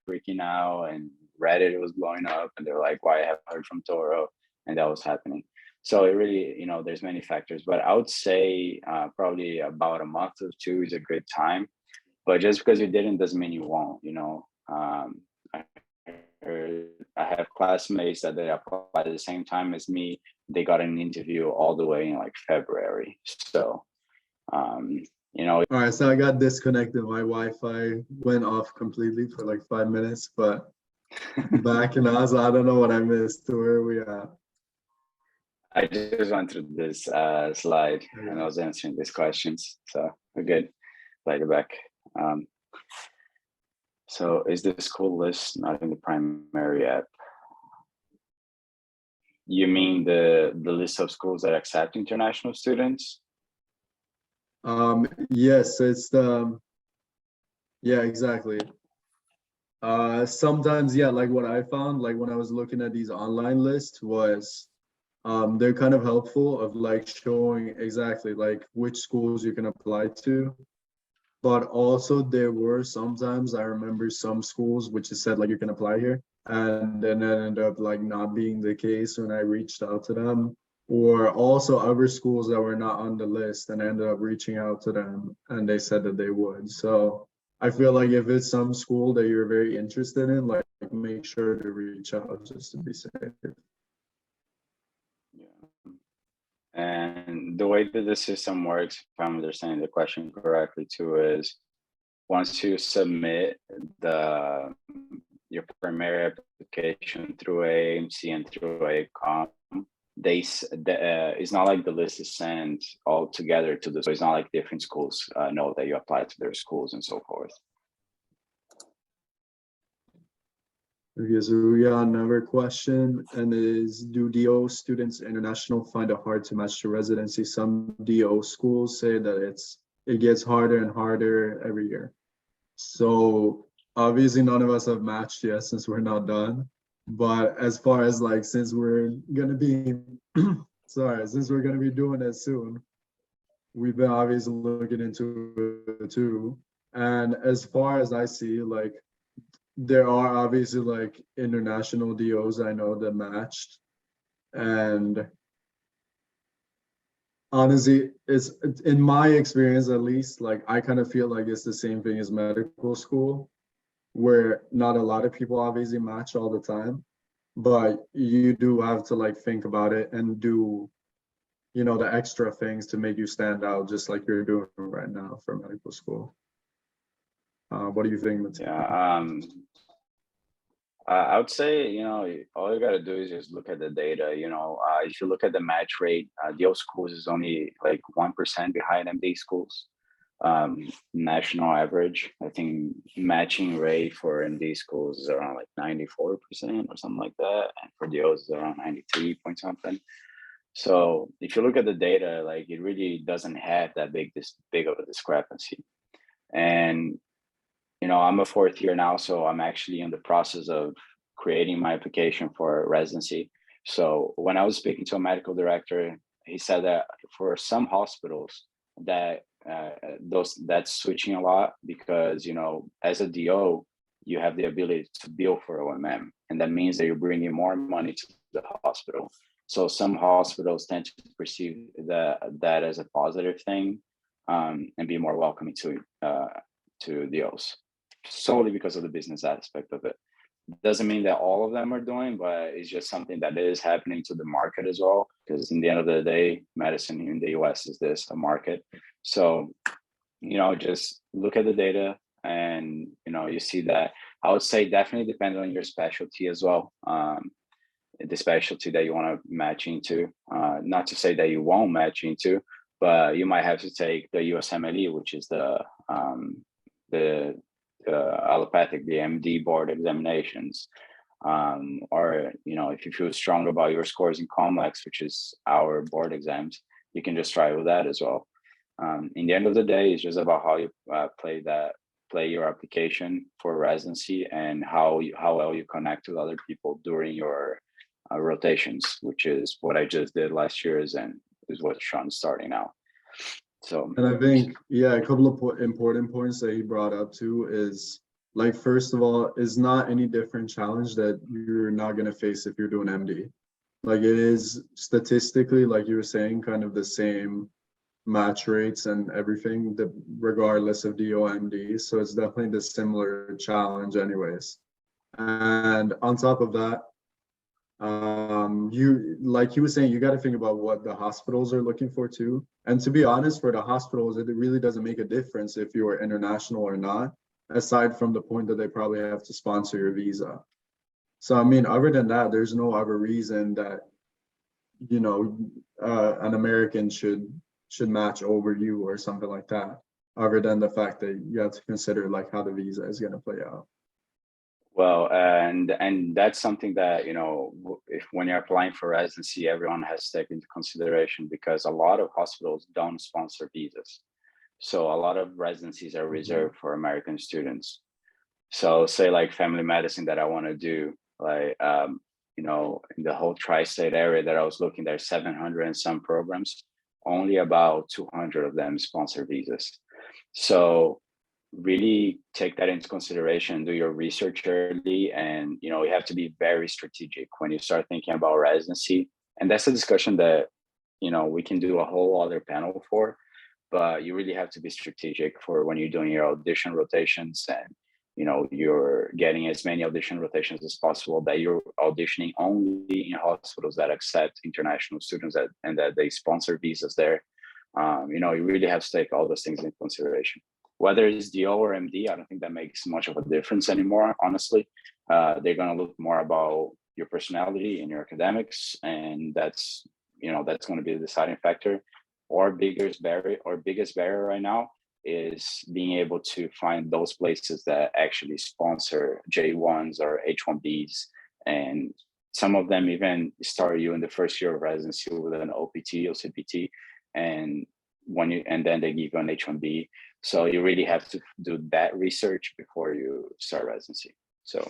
freaking out, and Reddit was blowing up, and they're like, "Why I haven't heard from Toro?" And that was happening. So it really, there's many factors, but I would say probably about a month or two is a good time. But just because you didn't doesn't mean you won't. I have classmates that they applied at the same time as me. They got an interview all the way in like February. So, All right, so I got disconnected. My Wi-Fi went off completely for like 5 minutes, but back in Oz, I don't know what I missed. Where are we at? I just went through this slide and I was answering these questions. So we're good. Slide it back. So is the school list not in the primary app? You mean the list of schools that accept international students? Yes, it's yeah, exactly. Sometimes, yeah, like what I found, like when I was looking at these online lists was, they're kind of helpful of like showing exactly like which schools you can apply to. But also there were sometimes I remember some schools which is said like you can apply here, and then it ended up like not being the case when I reached out to them. Or also other schools that were not on the list and I ended up reaching out to them and they said that they would. So I feel like if it's some school that you're very interested in, like make sure to reach out just to be safe. Yeah. And the way that the system works, if I'm understanding the question correctly too, is once you submit your primary application through AAMC and through AACOM, it's not like the list is sent all together to the, so it's not like different schools know that you applied to their schools and so forth. Okay, so we got another question, and it is, do DO students international find it hard to match to residency? Some DO schools say that it gets harder and harder every year. So obviously none of us have matched yet since we're not done. But as far as like, since we're gonna be since we're gonna be doing it soon, we've been obviously looking into it too. And as far as I see, like there are obviously like international DOs I know that matched. And honestly, it's in my experience at least, like I kind of feel like it's the same thing as medical school, where not a lot of people obviously match all the time, but you do have to like think about it and do, the extra things to make you stand out, just like you're doing right now for medical school. What do you think, Matheus? Yeah, I would say, all you got to do is just look at the data. If you look at the match rate, DO schools is only like 1% behind MD schools. National average, I think matching rate for MD schools is around like 94% or something like that. And for DOs is around 93 point something. So if you look at the data, like it really doesn't have that this big of a discrepancy. And I'm a fourth year now, so I'm actually in the process of creating my application for residency. So when I was speaking to a medical director, he said that for some hospitals that that's switching a lot because, as a DO, you have the ability to bill for OMM, and that means that you're bringing more money to the hospital. So some hospitals tend to perceive that as a positive thing, and be more welcoming to DOs, solely because of the business aspect of it. Doesn't mean that all of them are doing, but it's just something that is happening to the market as well. Because in the end of the day, medicine in the US is a market. So just look at the data, and you see that. I would say definitely depends on your specialty as well. The specialty that you want to match into. Not to say that you won't match into, but you might have to take the USMLE, which is the allopathic, the MD board examinations. Or if you feel strong about your scores in complex, which is our board exams, you can just try with that as well. In the end of the day, it's just about how you play your application for residency, and how well you connect with other people during your rotations, which is what I just did last year, and is what Sean's starting now. So, And I think, yeah, a couple of important points that he brought up too is, like, first of all, is not any different challenge that you're not going to face if you're doing MD. Like, it is statistically, like you were saying, kind of the same match rates and everything, regardless of DOMD. So it's definitely the similar challenge anyways. And on top of that, you, like he was saying, you got to think about what the hospitals are looking for too. And to be honest, for the hospitals, it really doesn't make a difference if you are international or not, aside from the point that they probably have to sponsor your visa. So I mean, other than that, there's no other reason that an American should match over you or something like that, other than the fact that you have to consider like how the visa is going to play out. Well, and that's something that, if when you're applying for residency, everyone has to take into consideration, because a lot of hospitals don't sponsor visas. So a lot of residencies are reserved for American students. So say like family medicine that I want to do, like, in the whole tri-state area that I was looking, there's 700 and some programs, only about 200 of them sponsor visas. So really take that into consideration, do your research early, and you have to be very strategic when you start thinking about residency. And that's a discussion that we can do a whole other panel for, but you really have to be strategic for when you're doing your audition rotations, and you're getting as many audition rotations as possible, that you're auditioning only in hospitals that accept international students, and that they sponsor visas there. You really have to take all those things into consideration. Whether it's DO or MD, I don't think that makes much of a difference anymore, honestly. They're going to look more about your personality and your academics, and that's going to be the deciding factor. Our biggest barrier right now is being able to find those places that actually sponsor J1s or H1Bs, and some of them even start you in the first year of residency with an OPT or CPT, and then they give you an H1B. So you really have to do that research before you start residency. So,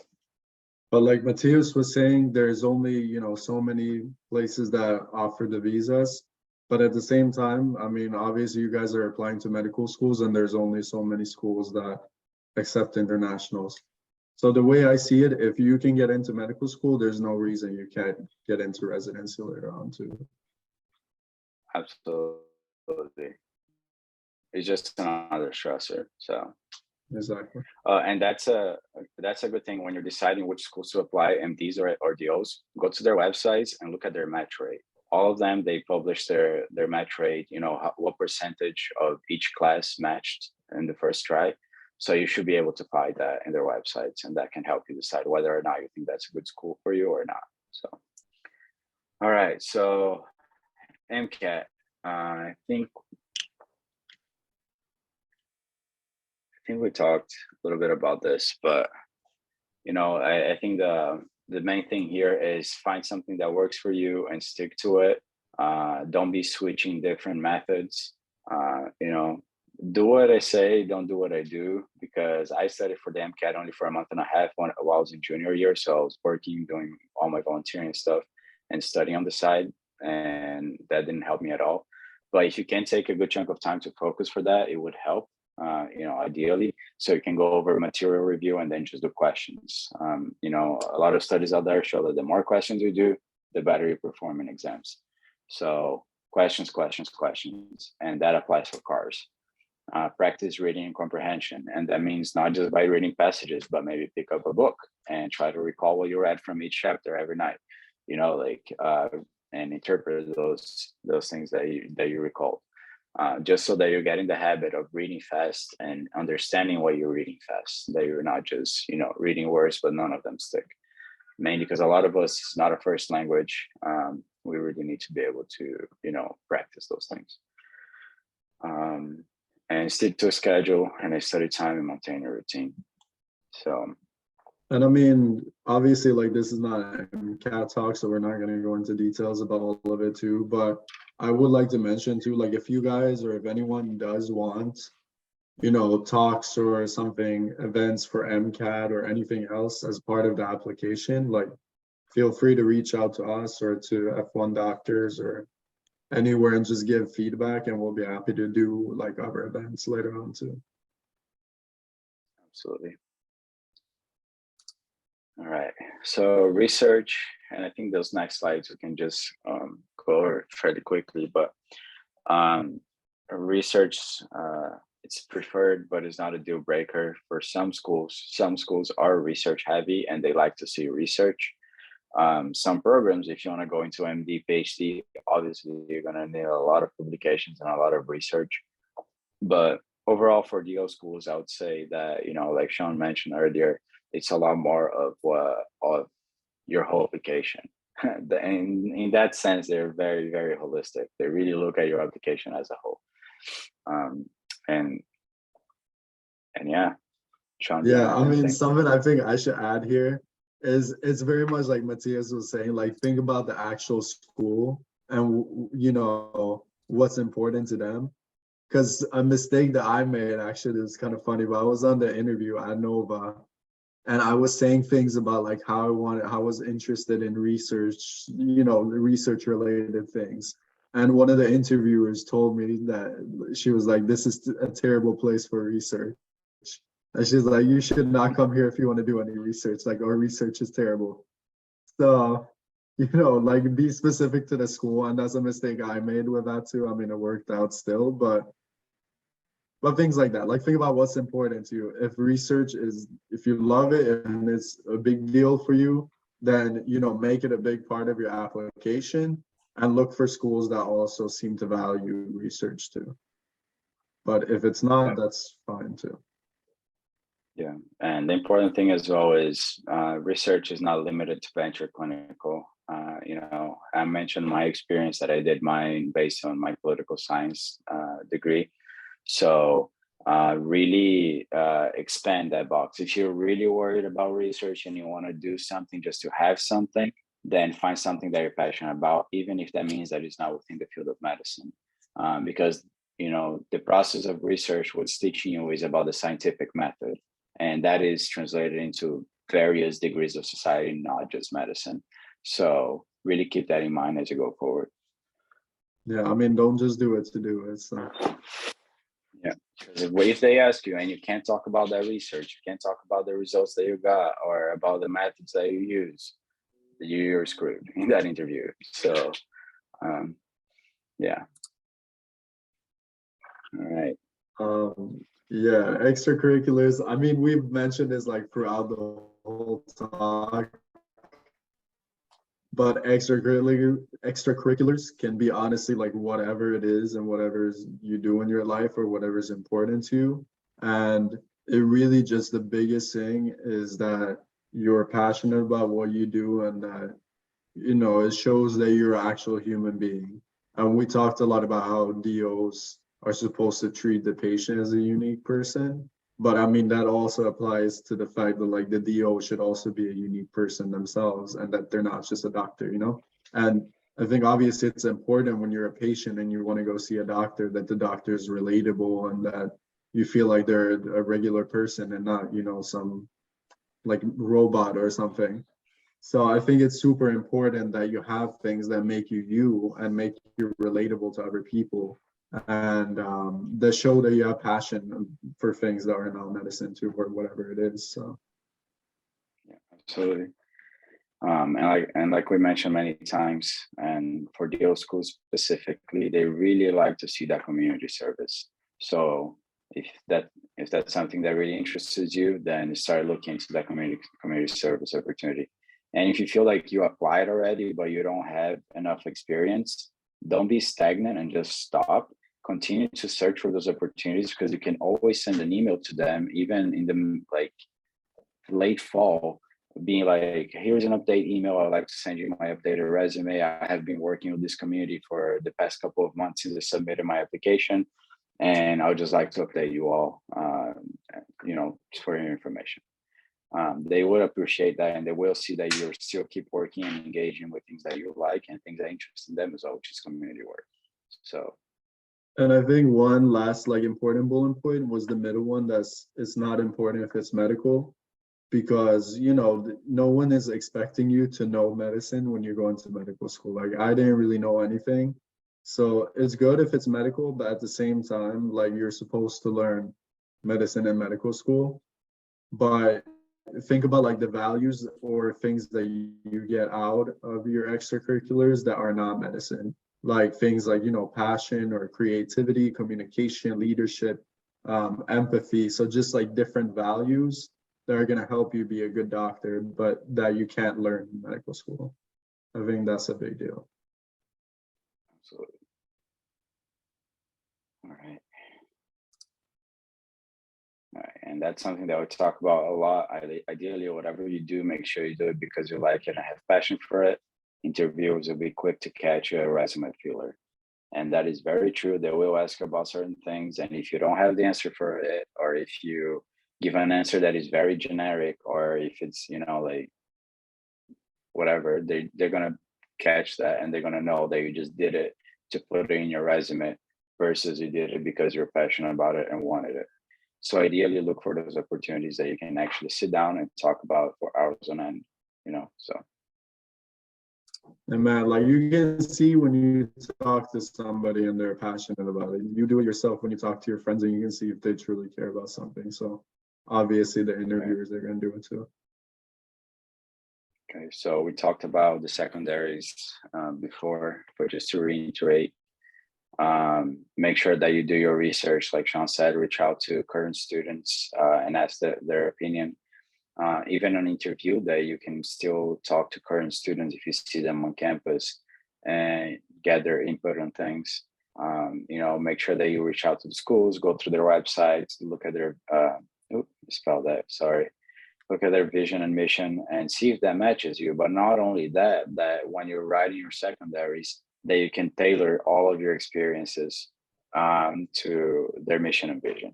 but like Matheus was saying, there's only so many places that offer the visas. But at the same time, I mean, obviously you guys are applying to medical schools, and there's only so many schools that accept internationals. So the way I see it, if you can get into medical school, there's no reason you can't get into residency later on too. absolutely. It's just another stressor. So Exactly. and that's a good thing when you're deciding which schools to apply, MDs or DOs. Go to their websites and look at their match rate. All of them, they publish their match rate. What percentage of each class matched in the first try. So you should be able to find that in their websites, and that can help you decide whether or not you think that's a good school for you or not. So, all right. So MCAT, I think we talked a little bit about this, but I think the main thing here is find something that works for you and stick to it. Don't be switching different methods. Do what I say, don't do what I do, because I studied for the MCAT only for a month and a half while I was in junior year. So I was working, doing all my volunteering stuff and studying on the side, and that didn't help me at all. But if you can take a good chunk of time to focus for that, it would help. Ideally, so you can go over material review and then just do questions. A lot of studies out there show that the more questions you do, the better you perform in exams. So questions, and that applies for cars. Practice reading and comprehension, and that means not just by reading passages, but maybe pick up a book and try to recall what you read from each chapter every night. And interpret those things that you recalled. just so that you're getting the habit of reading fast and understanding what you're reading fast, that you're not just, reading words, but none of them stick. Mainly because a lot of us, it's not a first language. We really need to be able to, practice those things. And stick to a schedule and a study time and maintain a routine. So. And I mean, obviously, like, this is not cat talk, so we're not going to go into details about all of it too. But I would like to mention too, like, if you guys or if anyone does want, talks or something, events for MCAT or anything else as part of the application, like, feel free to reach out to us or to F1 Doctors or anywhere and just give feedback, and we'll be happy to do like other events later on too. Absolutely. All right, so research, and I think those next slides we can just go over fairly quickly, but research, it's preferred, but it's not a deal breaker for some schools. Some schools are research heavy and they like to see research. Some programs, if you want to go into MD, PhD, obviously you're going to need a lot of publications and a lot of research. But overall for DO schools, I would say that, like Sean mentioned earlier, it's a lot more of your whole application. In that sense, they're very, very holistic. They really look at your application as a whole. And yeah, Sean. Yeah, I mean, something I think I should add here is it's very much like Matthias was saying, like, think about the actual school and, what's important to them. Because a mistake that I made, actually, is kind of funny, but I was on the interview at Nova and I was saying things about like how I was interested in research, research related things. And one of the interviewers told me that she was like, this is a terrible place for research. And she's like, you should not come here if you want to do any research. Like, our research is terrible. So, like, be specific to the school. And that's a mistake I made with that too. I mean, it worked out still, but things like that. Like, think about what's important to you. If research is, if you love it and it's a big deal for you, then, make it a big part of your application and look for schools that also seem to value research too. But if it's not, that's fine too. Yeah, and the important thing as well is research is not limited to venture clinical. I mentioned my experience that I did mine based on my political science degree. So really expand that box. If you're really worried about research and you want to do something just to have something, then find something that you're passionate about, even if that means that it's not within the field of medicine. Because, the process of research, what's teaching you is about the scientific method. And that is translated into various degrees of society, not just medicine. So really keep that in mind as you go forward. Yeah, I mean, don't just do it to do it. So. Yeah, because if they ask you and you can't talk about that research, you can't talk about the results that you got or about the methods that you use, you're screwed in that interview. So, yeah. All right. Yeah, extracurriculars. I mean, we've mentioned this like throughout the whole talk, but extracurriculars can be honestly like whatever it is and whatever you do in your life or whatever is important to you. And it really just, the biggest thing is that you're passionate about what you do and that, it shows that you're an actual human being. And we talked a lot about how DOs are supposed to treat the patient as a unique person. But I mean, that also applies to the fact that like the DO should also be a unique person themselves and that they're not just a doctor, And I think obviously it's important when you're a patient and you want to go see a doctor that the doctor is relatable and that you feel like they're a regular person and not, some like robot or something. So I think it's super important that you have things that make you you and make you relatable to other people. And that show that you have passion for things that are in medicine too, or whatever it is. So yeah, absolutely. And like we mentioned many times, and for DO schools specifically, they really like to see that community service. So if that's something that really interests you, then start looking into that community service opportunity. And if you feel like you applied already, but you don't have enough experience, don't be stagnant and just stop. continue to search for those opportunities, because you can always send an email to them, even in the like late fall, being like, here's an update email. I'd like to send you my updated resume. I have been working with this community for the past couple of months since I submitted my application, and I would just like to update you all, for your information. They would appreciate that, and they will see that you're still keep working and engaging with things that you like and things that interest in them as well, which is community work. So. And I think one last like important bullet point was the middle one. It's not important if it's medical, because no one is expecting you to know medicine when you're going to medical school. Like I didn't really know anything, so it's good if it's medical, but at the same time, like you're supposed to learn medicine in medical school. But think about like the values or things that you get out of your extracurriculars that are not medicine, like things like passion or creativity, communication, leadership, empathy. So just like different values that are going to help you be a good doctor, but that you can't learn in medical school. I think that's a big deal. Absolutely. All right. All right. And that's something that we talk about a lot. Ideally, whatever you do, make sure you do it because you like it and have passion for it. Interviewers will be quick to catch a resume filler. And that is very true. They will ask about certain things. And if you don't have the answer for it, or if you give an answer that is very generic, or if it's, like whatever, they're going to catch that, and they're going to know that you just did it to put it in your resume versus you did it because you're passionate about it and wanted it. So ideally look for those opportunities that you can actually sit down and talk about for hours on end, so. And man, like you can see when you talk to somebody and they're passionate about it. You do it yourself when you talk to your friends, and you can see if they truly care about something. So obviously the interviewers are going to do it too. Okay, so we talked about the secondaries before, but just to reiterate, make sure that you do your research. Like Sean said, reach out to current students and ask their opinion. Even on interview day, you can still talk to current students if you see them on campus and get their input on things. Make sure that you reach out to the schools, go through their websites, look at their, look at their vision and mission and see if that matches you. But not only that when you're writing your secondaries, that you can tailor all of your experiences to their mission and vision.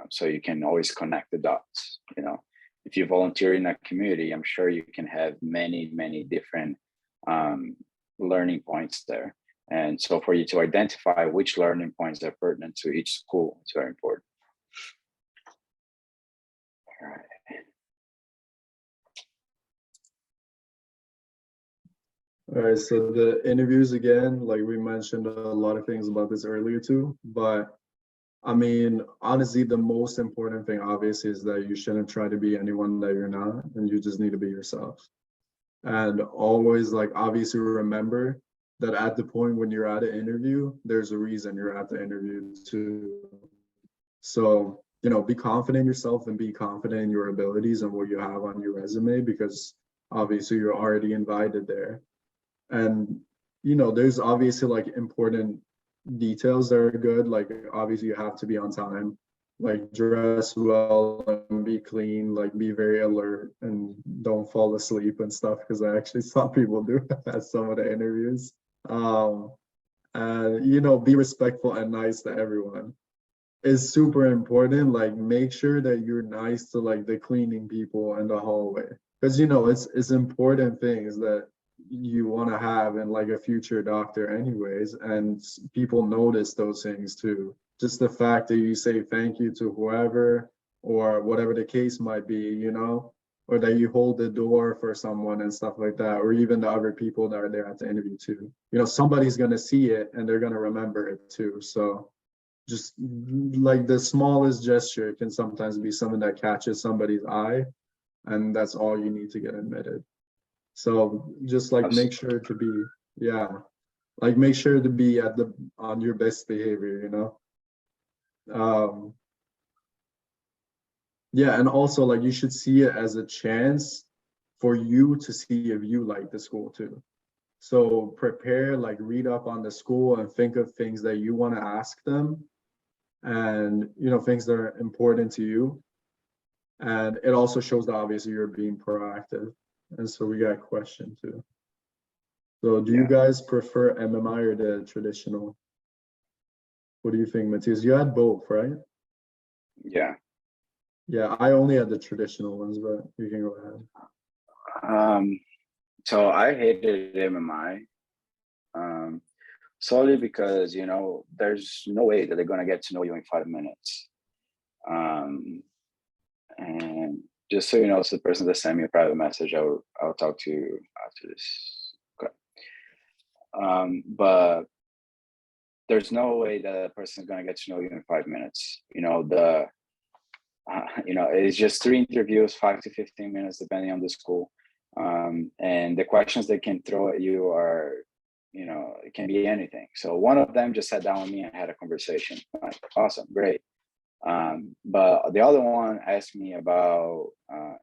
So you can always connect the dots, If you volunteer in a community, I'm sure you can have many, many different learning points there. And so for you to identify which learning points are pertinent to each school, it's very important. All right. All right, so the interviews again, like we mentioned a lot of things about this earlier too, but I mean, honestly, the most important thing obviously is that you shouldn't try to be anyone that you're not, and you just need to be yourself. And always like obviously remember that at the point when you're at an interview, there's a reason you're at the interview too. So, be confident in yourself and be confident in your abilities and what you have on your resume, because obviously you're already invited there. And, there's obviously like important details that are good. Like obviously you have to be on time, like dress well and be clean, like be very alert and don't fall asleep and stuff, because I actually saw people do at some of the interviews. And be respectful and nice to everyone is super important. Like make sure that you're nice to like the cleaning people in the hallway, because it's important things that you want to have in like a future doctor anyways, and people notice those things too. Just the fact that you say thank you to whoever or whatever the case might be, or that you hold the door for someone and stuff like that, or even the other people that are there at the interview too. Somebody's going to see it and they're going to remember it too. So just like the smallest gesture can sometimes be something that catches somebody's eye, and that's all you need to get admitted. So just like make sure to be, make sure to be on your best behavior, and also like you should see it as a chance for you to see if you like the school too. So prepare, like read up on the school and think of things that you want to ask them, and things that are important to you. And it also shows that obviously you're being proactive. And so we got a question too. So do you Yeah. guys prefer MMI or the traditional? What do you think, Matheus? You had both, right? Yeah. Yeah, I only had the traditional ones, but you can go ahead. So I hated MMI, solely because, there's no way that they're going to get to know you in 5 minutes. And just so you know, so the person that sent me a private message, I'll talk to you after this. Okay. But there's no way that a person is going to get to know you in 5 minutes. It's just 3 interviews, 5 to 15 minutes, depending on the school. And the questions they can throw at you are, it can be anything. So one of them just sat down with me and had a conversation. Like, awesome, great. But the other one asked me about,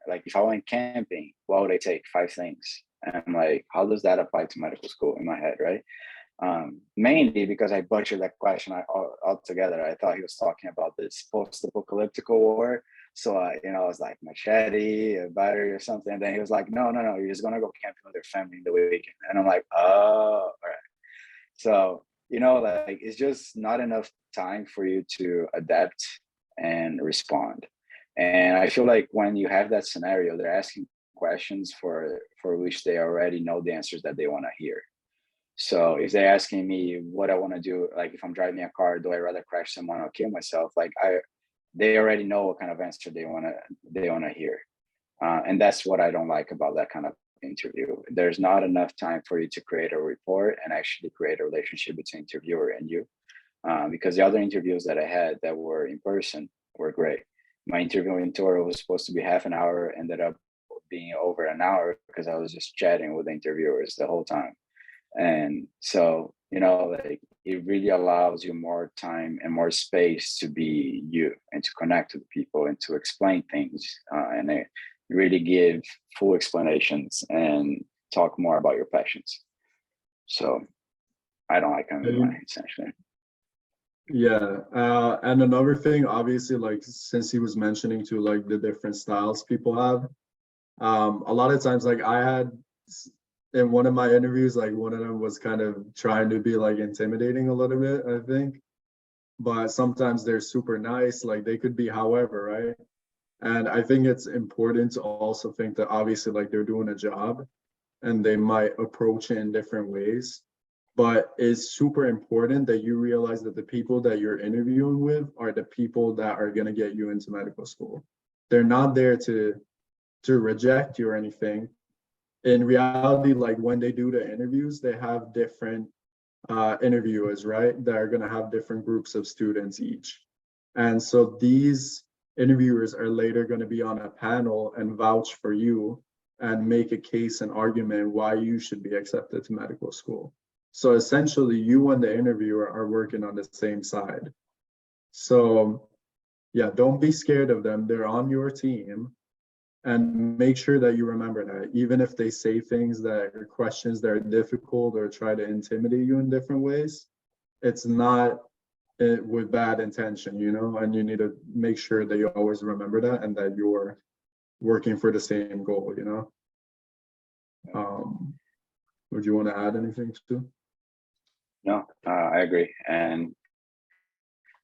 like, if I went camping, what would I take? 5 things. And I'm like, how does that apply to medical school in my head, right? Mainly because I butchered that question altogether. I thought he was talking about this post-apocalyptic war. So, I was like, machete, a battery or something. And then he was like, no, you're just going to go camping with your family in the weekend. And I'm like, oh, all right. So, like, it's just not enough time for you to adapt and respond. And I feel like when you have that scenario, they're asking questions for which they already know the answers that they want to hear. So if they're asking me what I want to do, like if I'm driving a car, do I rather crash someone or kill myself? Like they already know what kind of answer they want to hear. And that's what I don't like about that kind of interview. There's not enough time for you to create a rapport and actually create a relationship between interviewer and you. Because the other interviews that I had that were in person were great. My interviewing tour was supposed to be half an hour, ended up being over an hour because I was just chatting with the interviewers the whole time. And so, like, it really allows you more time and more space to be you and to connect with people and to explain things. And it really give full explanations and talk more about your passions. So I don't like MMI, essentially. Yeah, and another thing, obviously, like since he was mentioning to like the different styles people have, a lot of times, like I had in one of my interviews, like one of them was kind of trying to be like intimidating a little bit, I think. But sometimes they're super nice, like they could be however, right? And I think it's important to also think that obviously like they're doing a job and they might approach it in different ways. But it's super important that you realize that the people that you're interviewing with are the people that are going to get you into medical school. They're not there to reject you or anything. In reality, like when they do the interviews, they have different interviewers, right? That are going to have different groups of students each. And so these interviewers are later going to be on a panel and vouch for you and make a case and argument why you should be accepted to medical school. So essentially, you and the interviewer are working on the same side. So yeah, don't be scared of them. They're on your team. And make sure that you remember that even if they say things that are questions that are difficult or try to intimidate you in different ways, it's not with bad intention, and you need to make sure that you always remember that and that you're working for the same goal, Would you want to add anything to? No, I agree. And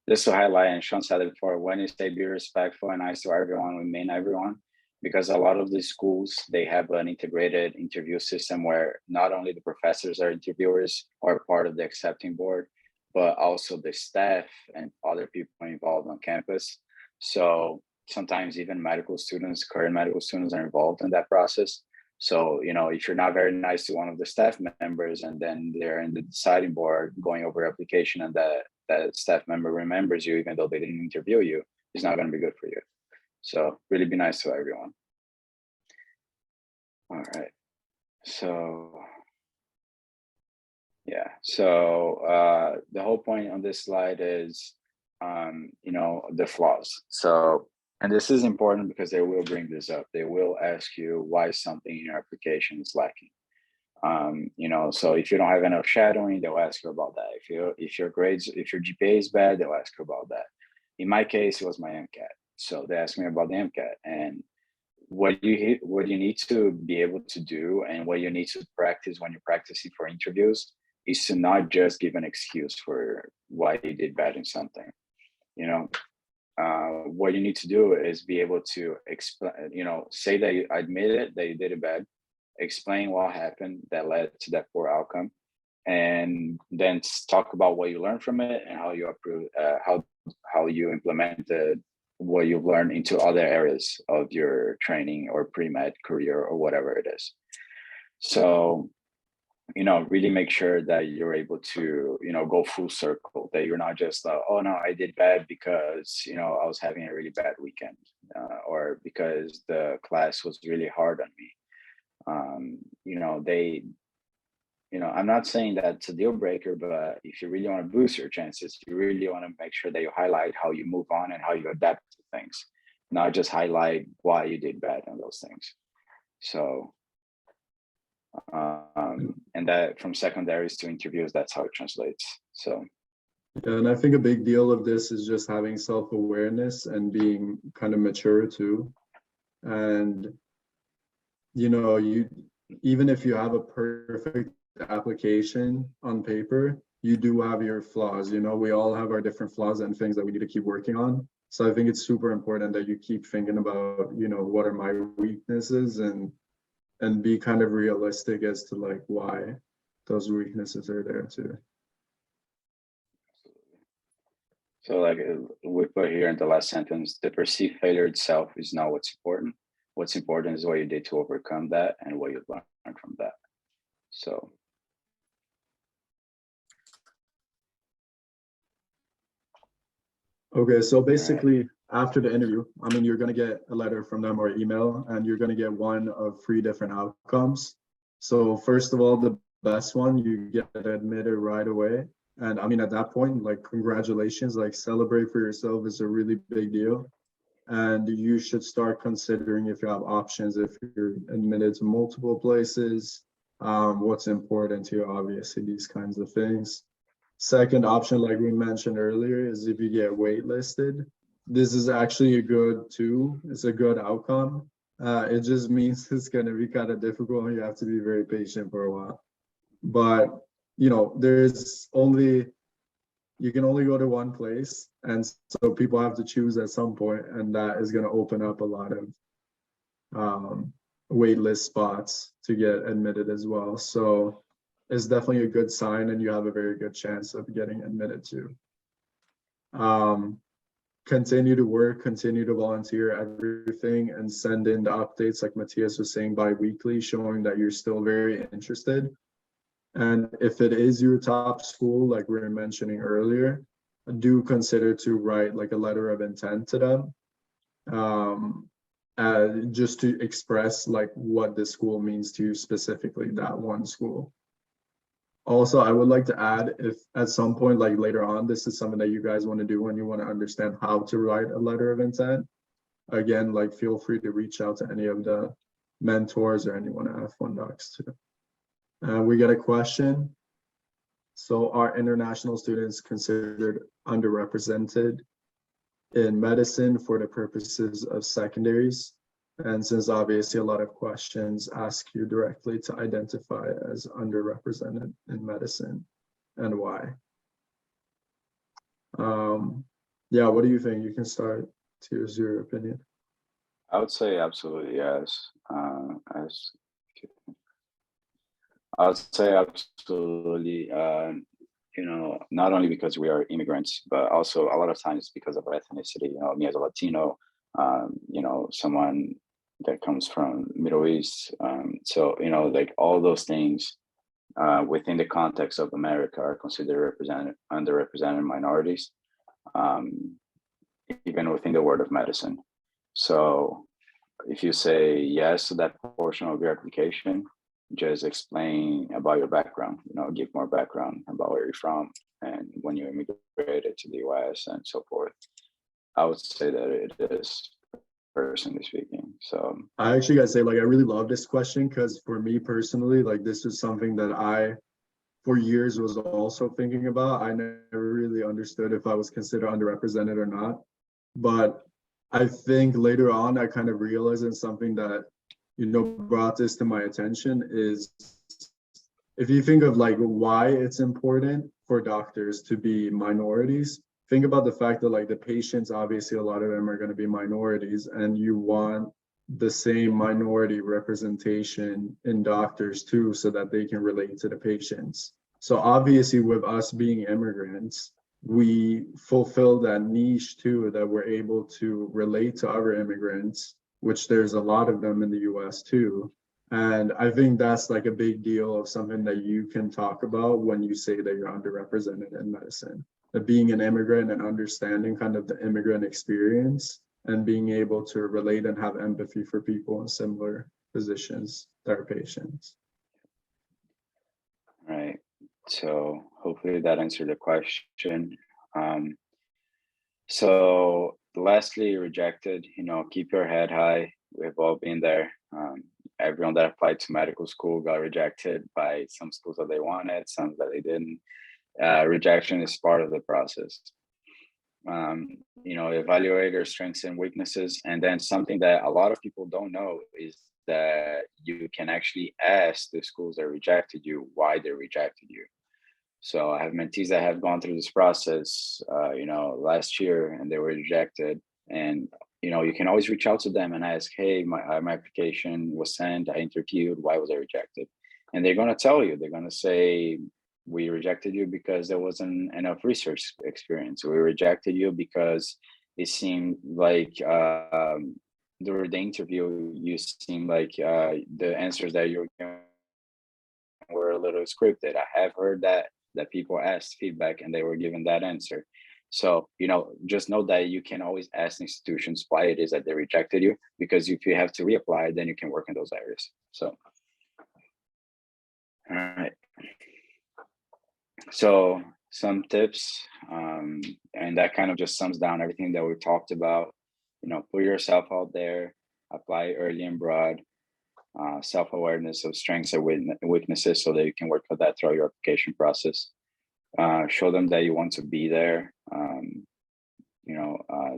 just to highlight, and Sean said it before, when you say be respectful and nice to everyone, we mean everyone. Because a lot of the schools, they have an integrated interview system where not only the professors are interviewers or part of the accepting board, but also the staff and other people involved on campus. So sometimes even current medical students are involved in that process. So, if you're not very nice to one of the staff members and then they're in the deciding board going over application and that staff member remembers you, even though they didn't interview you, it's not going to be good for you. So really be nice to everyone. All right. So yeah. So the whole point on this slide is, the flaws. So, and this is important because they will bring this up. They will ask you why something in your application is lacking. You know, so if you don't have enough shadowing, they'll ask you about that. If your grades, if your GPA is bad, they'll ask you about that. In my case, it was my MCAT. So they asked me about the MCAT, and what you need to be able to do, and what you need to practice when you're practicing for interviews, is to not just give an excuse for why you did bad in something. You know, what you need to do is be able to explain, you know, say that you admit it, that you did it bad, explain what happened that led to that poor outcome, and then talk about what you learned from it and how you approve, how you implemented what you've learned into other areas of your training or pre-med career or whatever it is. So, you know, really make sure that you're able to, you know, go full circle, that you're not just oh no, I did bad because, you know, I was having a really bad weekend, or because the class was really hard on me. You know, you know, I'm not saying that's a deal breaker, but if you really want to boost your chances, you really want to make sure that you highlight how you move on and how you adapt to things, not just highlight why you did bad on those things. So, and that from secondaries to interviews, that's how it translates. So. Yeah, and I think a big deal of this is just having self-awareness and being kind of mature too. And, you know, even if you have a perfect application on paper, you do have your flaws. You know, we all have our different flaws and things that we need to keep working on. So I think it's super important that you keep thinking about, you know, what are my weaknesses, and be kind of realistic as to like why those weaknesses are there too. So like we put here in the last sentence, the perceived failure itself is not what's important. What's important is what you did to overcome that and what you learned from that. So. Okay, so basically after the interview, I mean, you're going to get a letter from them or email, and you're going to get one of 3 different outcomes. So first of all, the best one, you get admitted right away. And I mean, at that point, like, congratulations, like, celebrate for yourself is a really big deal. And you should start considering if you have options, if you're admitted to multiple places, what's important to you, obviously, these kinds of things. Second option, like we mentioned earlier, is if you get waitlisted. This is actually a good too. It's a good outcome. It just means it's going to be kind of difficult, and you have to be very patient for a while. But, you know, you can only go to one place, and so people have to choose at some point, and that is going to open up a lot of waitlist spots to get admitted as well. So it's definitely a good sign, and you have a very good chance of getting admitted to. Continue to work, continue to volunteer, everything, and send in the updates, like Matthias was saying, bi-weekly, showing that you're still very interested. And if it is your top school, like we were mentioning earlier, do consider to write like a letter of intent to them, just to express like what the school means to you specifically, that one school. Also, I would like to add, if at some point, like later on, this is something that you guys want to do and you want to understand how to write a letter of intent, again, like, feel free to reach out to any of the mentors or anyone at F1 Docs too. We get a question. So are international students considered underrepresented in medicine for the purposes of secondaries? And since obviously a lot of questions ask you directly to identify as underrepresented in medicine and why. Yeah, what do you think? You can start. Here's your opinion. I would say absolutely yes. I would say absolutely. You know, not only because we are immigrants, but also a lot of times because of ethnicity. You know, me as a Latino, you know, someone that comes from Middle East. So, you know, like all those things within the context of America are considered underrepresented minorities, even within the world of medicine. So if you say yes to that portion of your application, just explain about your background, you know, give more background about where you're from and when you immigrated to the US and so forth. I would say that it is personally speaking. So I actually gotta say, like, I really love this question because for me personally, like, this is something that I, for years, was also thinking about. I never really understood if I was considered underrepresented or not. But I think later on, I kind of realized it's something that, brought this to my attention is if you think of like why it's important for doctors to be minorities, think about the fact that like the patients, obviously a lot of them are going to be minorities, and you want the same minority representation in doctors too, so that they can relate to the patients. So obviously with us being immigrants, we fulfill that niche too, that we're able to relate to other immigrants, which there's a lot of them in the US too. And I think that's like a big deal of something that you can talk about when you say that you're underrepresented in medicine. That being an immigrant and understanding kind of the immigrant experience and being able to relate and have empathy for people in similar positions that are patients. right. So hopefully that answered the question. So lastly, rejected, keep your head high. We've all been there. Everyone that applied to medical school got rejected by some schools that they wanted, some that they didn't. Rejection is part of the process. Evaluate your strengths and weaknesses. And then something that a lot of people don't know is that you can actually ask the schools that rejected you why they rejected you. So I have mentees that have gone through this process, last year, and they were rejected. And you can always reach out to them and ask, "Hey, my application was sent. I interviewed. Why was I rejected?" And they're going to tell you. They're going to say, "We rejected you because there wasn't enough research experience. We rejected you because it seemed like during the interview, you seemed like the answers that you were giving were a little scripted." I have heard that people asked feedback and they were given that answer. So, just know that you can always ask institutions why it is that they rejected you, because if you have to reapply, then you can work in those areas. So, all right. So some tips, and that kind of just sums down everything that we talked about. Put yourself out there, apply early and broad, self-awareness of strengths and weaknesses so that you can work with that throughout your application process. Show them that you want to be there.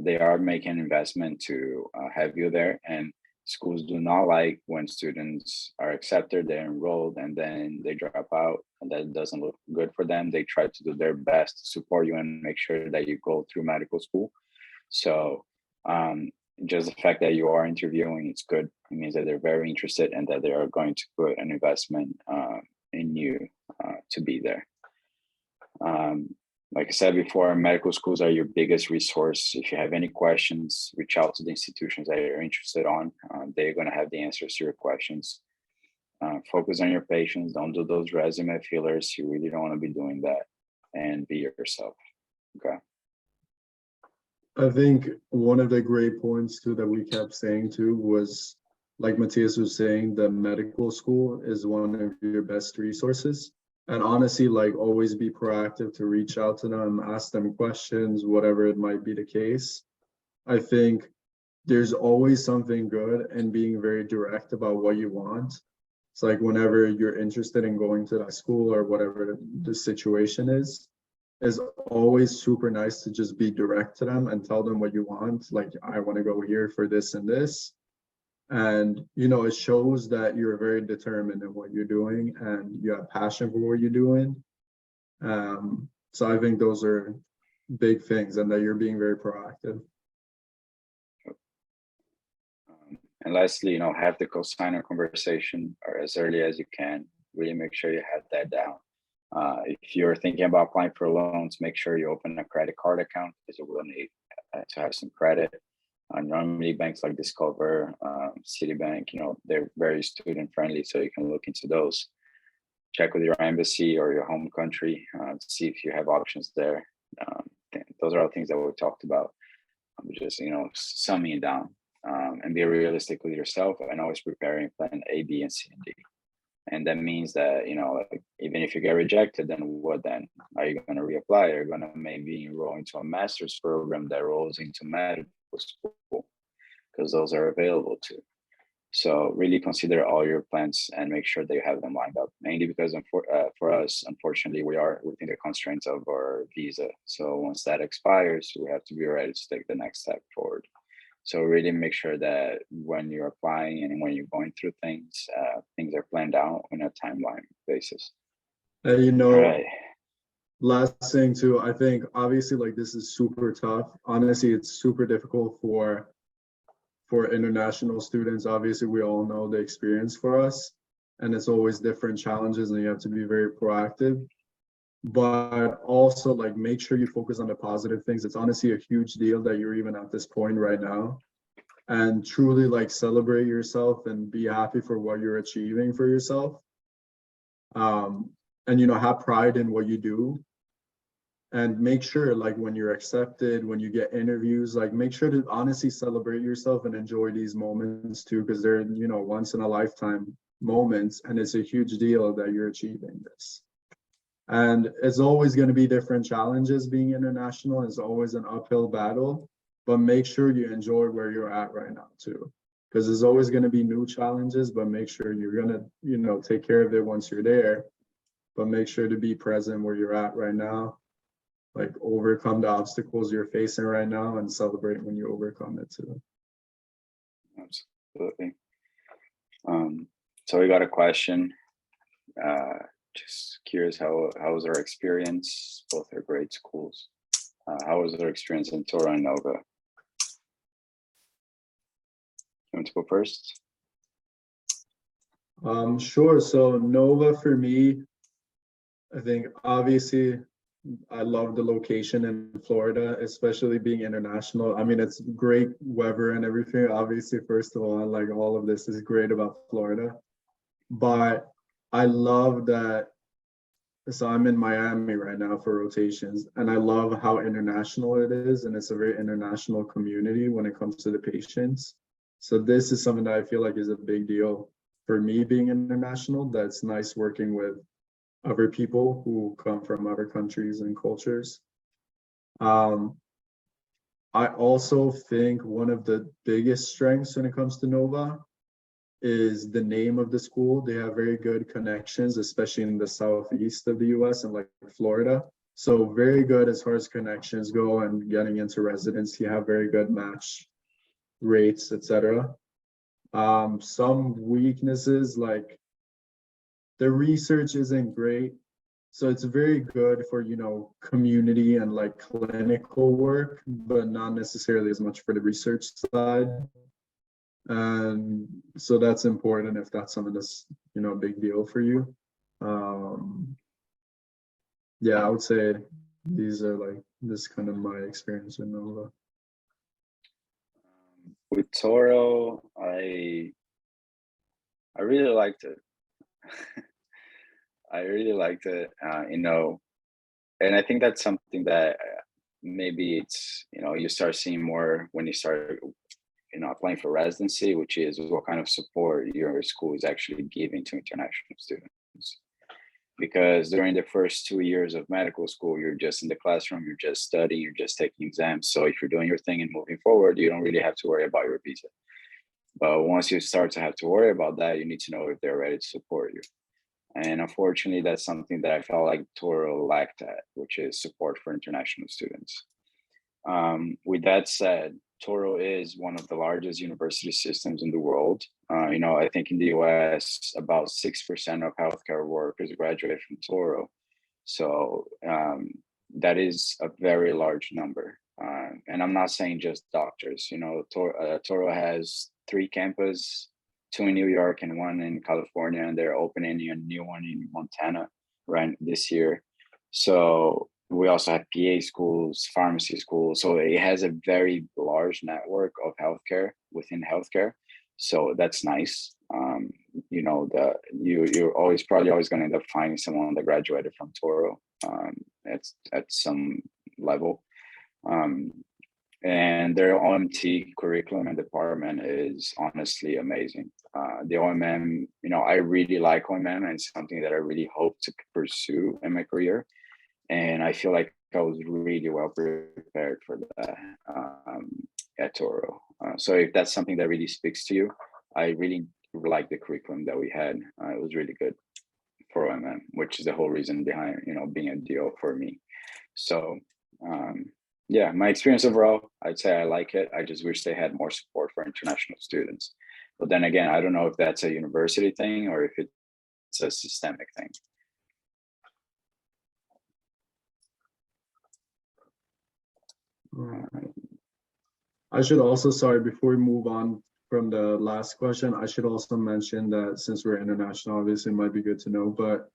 They are making an investment to have you there, and schools do not like when students are accepted, they're enrolled, and then they drop out, and that doesn't look good for them. They try to do their best to support you and make sure that you go through medical school. So just the fact that you are interviewing, it's good. It means that they're very interested and that they are going to put an investment in you to be there. Like I said before, medical schools are your biggest resource. If you have any questions, reach out to the institutions that you're interested on. They're going to have the answers to your questions. Focus on your patients. Don't do those resume fillers. You really don't want to be doing that, and be yourself. Okay. I think one of the great points too that we kept saying too was, like Matthias was saying, that medical school is one of your best resources. And honestly, like, always be proactive to reach out to them, ask them questions, whatever it might be the case. I think there's always something good in being very direct about what you want. It's like whenever you're interested in going to that school or whatever the situation is always super nice to just be direct to them and tell them what you want. Like, I want to go here for this and this. And, it shows that you're very determined in what you're doing and you have passion for what you're doing. So I think those are big things, and that you're being very proactive. And lastly, have the co-signer conversation or as early as you can. Really make sure you have that down. If you're thinking about applying for loans, make sure you open a credit card account, because you will need to have some credit. Normally banks like Discover, Citibank, they're very student friendly, so you can look into those. Check with your embassy or your home country, see if you have options there. Those are all things that we talked about. Just, summing it down, and be realistic with yourself, and always preparing plan A, B, and C, and D. And that means that, even if you get rejected, then what then? Are you going to reapply? Are you going to maybe enroll into a master's program that rolls into medical school? because those are available too. So really consider all your plans and make sure that you have them lined up, mainly because for us, unfortunately, we are within the constraints of our visa. So once that expires, we have to be ready to take the next step forward. So really make sure that when you're applying and when you're going through things, things are planned out on a timeline basis. You know, Right. last thing too, I think obviously like this is super tough. Honestly, it's super difficult for international students. Obviously, we all know the experience for us, and it's always different challenges, and you have to be very proactive. But also like make sure you focus on the positive things. It's honestly a huge deal that you're even at this point right now, and truly like celebrate yourself and be happy for what you're achieving for yourself. And you know, have pride in what you do, and make sure like when you're accepted, when you get interviews, like make sure to honestly celebrate yourself and enjoy these moments too, because they're, you know, once in a lifetime moments, and it's a huge deal that you're achieving this. And it's always going to be different challenges. Being international is always an uphill battle, but make sure you enjoy where you're at right now too, because there's always going to be new challenges, but make sure you're going to, you know, take care of it once you're there, but make sure to be present where you're at right now, like overcome the obstacles you're facing right now and celebrate when you overcome it too. Absolutely. So we got a question. Just curious, how was our experience? Both are great schools. How was our experience in Toro and Nova? You want to go first? Sure. So Nova for me, I think obviously I love the location in Florida, especially being international. I mean, it's great weather and everything. Obviously, first of all, like all of this is great about Florida. But I love that. So I'm in Miami right now for rotations, and I love how international it is. And it's a very international community when it comes to the patients. So this is something that I feel like is a big deal for me being international. That's nice working with other people who come from other countries and cultures. I also think one of the biggest strengths when it comes to Nova is the name of the school. They have very good connections, especially in the southeast of the US and like Florida. So very good as far as connections go and getting into residency, have very good match rates, etc. Some weaknesses, like the research isn't great. So it's very good for, you know, community and like clinical work, but not necessarily as much for the research side. And so that's important if that's something that's, you know, a big deal for you. Yeah, I would say these are like, this kind of my experience with Nova. With Toro, I really liked it. I really liked it, you know, and I think that's something that maybe it's, you know, you start seeing more when you start, you know, applying for residency, which is what kind of support your school is actually giving to international students. Because during the first 2 years of medical school, you're just in the classroom, you're just studying, you're just taking exams. So if you're doing your thing and moving forward, you don't really have to worry about your visa. But once you start to have to worry about that, you need to know if they're ready to support you. And unfortunately, that's something that I felt like Toro lacked at, which is support for international students. With that said, Toro is one of the largest university systems in the world. You know, I think in the US, about 6% of healthcare workers graduate from Toro. So that is a very large number. And I'm not saying just doctors. You know, Toro has 3 campuses, 2 in New York and 1 in California, and they're opening a new one in Montana right this year. So we also have PA schools, pharmacy schools. So it has a very large network of healthcare within healthcare. So that's nice. You know, you're probably always going to end up finding someone that graduated from Toro at some level. And their OMT curriculum and department is honestly amazing. The OMM, you know, I really like OMM, and it's something that I really hope to pursue in my career. And I feel like I was really well prepared for that. at Toro. So if that's something that really speaks to you, I really like the curriculum that we had. It was really good for OMM, which is the whole reason behind, you know, being a DO for me. So yeah, my experience overall, I'd say I like it. I just wish they had more support for international students. But then again, I don't know if that's a university thing or if it's a systemic thing. I should also, sorry, before we move on from the last question, I should also mention that since we're international, obviously it might be good to know, but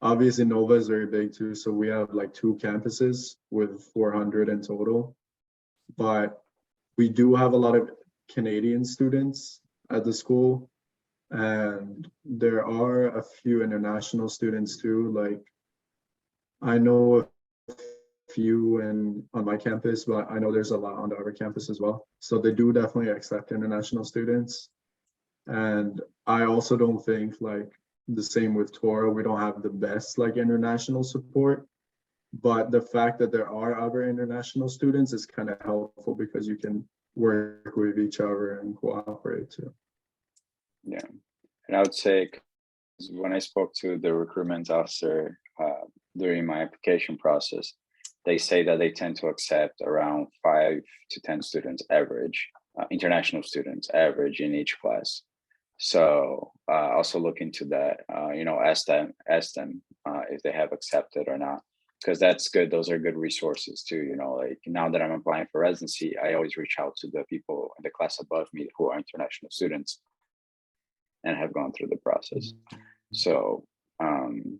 obviously Nova is very big too. So we have like 2 campuses with 400 in total, but we do have a lot of Canadian students at the school. And there are a few international students too. Like I know a few on my campus, but I know there's a lot on the other campus as well. So they do definitely accept international students. And I also don't think like the same with Toro, we don't have the best like international support. But the fact that there are other international students is kind of helpful because you can work with each other and cooperate too. Yeah, and I would say when I spoke to the recruitment officer during my application process, they say that they tend to accept around 5 to 10 students average, international students average in each class. So also look into that, you know, ask them if they have accepted or not, because that's good. Those are good resources too. You know, like now that I'm applying for residency, I always reach out to the people in the class above me who are international students and have gone through the process. So,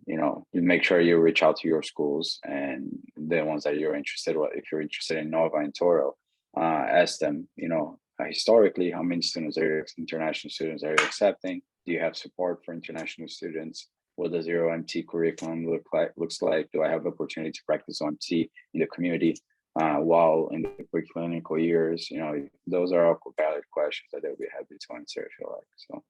you know, you make sure you reach out to your schools and the ones that you're interested in. If you're interested in Nova and Toro, ask them, you know, historically, how many students are international students are you accepting? Do you have support for international students? What does your OMT curriculum looks like? Do I have opportunity to practice OMT in the community while in the preclinical years? You know, those are all valid questions that they'll be happy to answer if you like. So.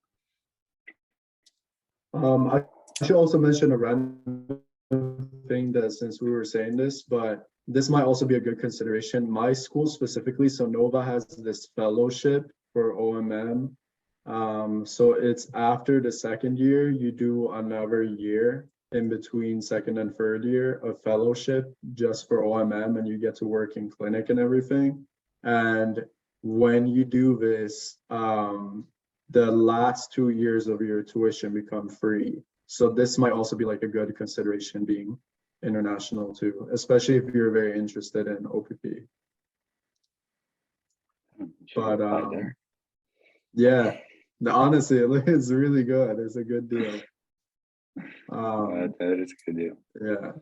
I should also mention a random thing that since we were saying this, but this might also be a good consideration. My school specifically, so Nova has this fellowship for OMM. So it's after the second year, you do another year in between second and third year of fellowship just for OMM, and you get to work in clinic and everything. And when you do this, the last 2 years of your tuition become free. So this might also be like a good consideration being international too, especially if you're very interested in OPP. But yeah, honestly, it's really good. It's a good deal. That is a good deal. Yeah.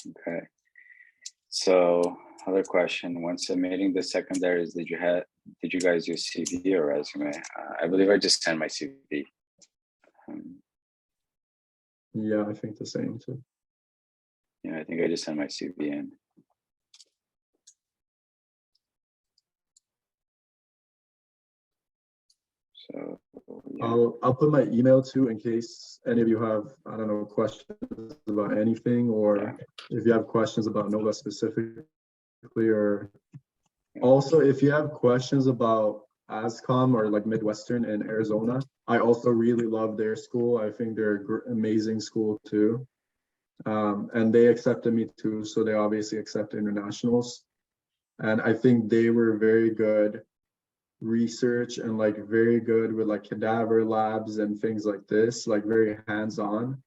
Okay. So other question, when submitting the secondaries, did you guys use CV or resume? I believe I just sent my CV. Yeah, I think the same too. Yeah, I think I just sent my CV in. So yeah. I'll put my email too in case any of you have, I don't know, questions about anything, or if you have questions about Nova specifically, or also if you have questions about ASCOM or like Midwestern in Arizona, I also really love their school. I think they're an amazing school too. And they accepted me too, so they obviously accept internationals. And I think they were very good research and like very good with like cadaver labs and things like this, like very hands-on.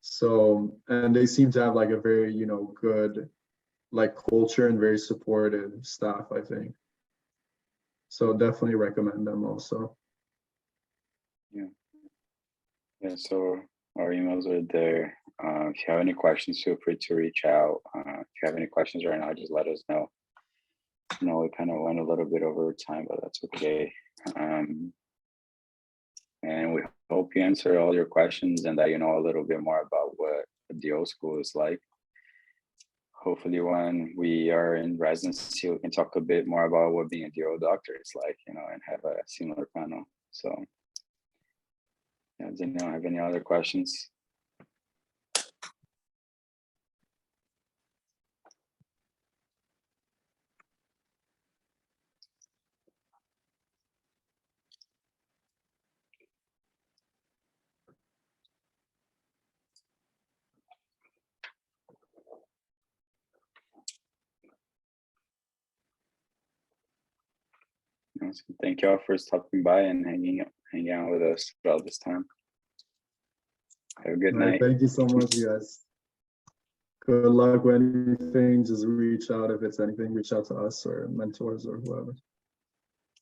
So, and they seem to have like a very, you know, good like culture and very supportive staff, I think. So definitely recommend them also. Yeah, so our emails are there. If you have any questions, feel free to reach out. If you have any questions right now, just let us know. You know, we kind of went a little bit over time, but that's okay. And we hope you answer all your questions and that you know a little bit more about what a DO school is like. Hopefully when we are in residency, we can talk a bit more about what being a DO doctor is like, you know, and have a similar panel. So yeah, does anyone have any other questions? So thank you all for stopping by and hanging out with us throughout this time. Have a good All right, night. thank you so much, you guys. Good luck with anything. Just reach out if it's anything. Reach out to us or mentors or whoever.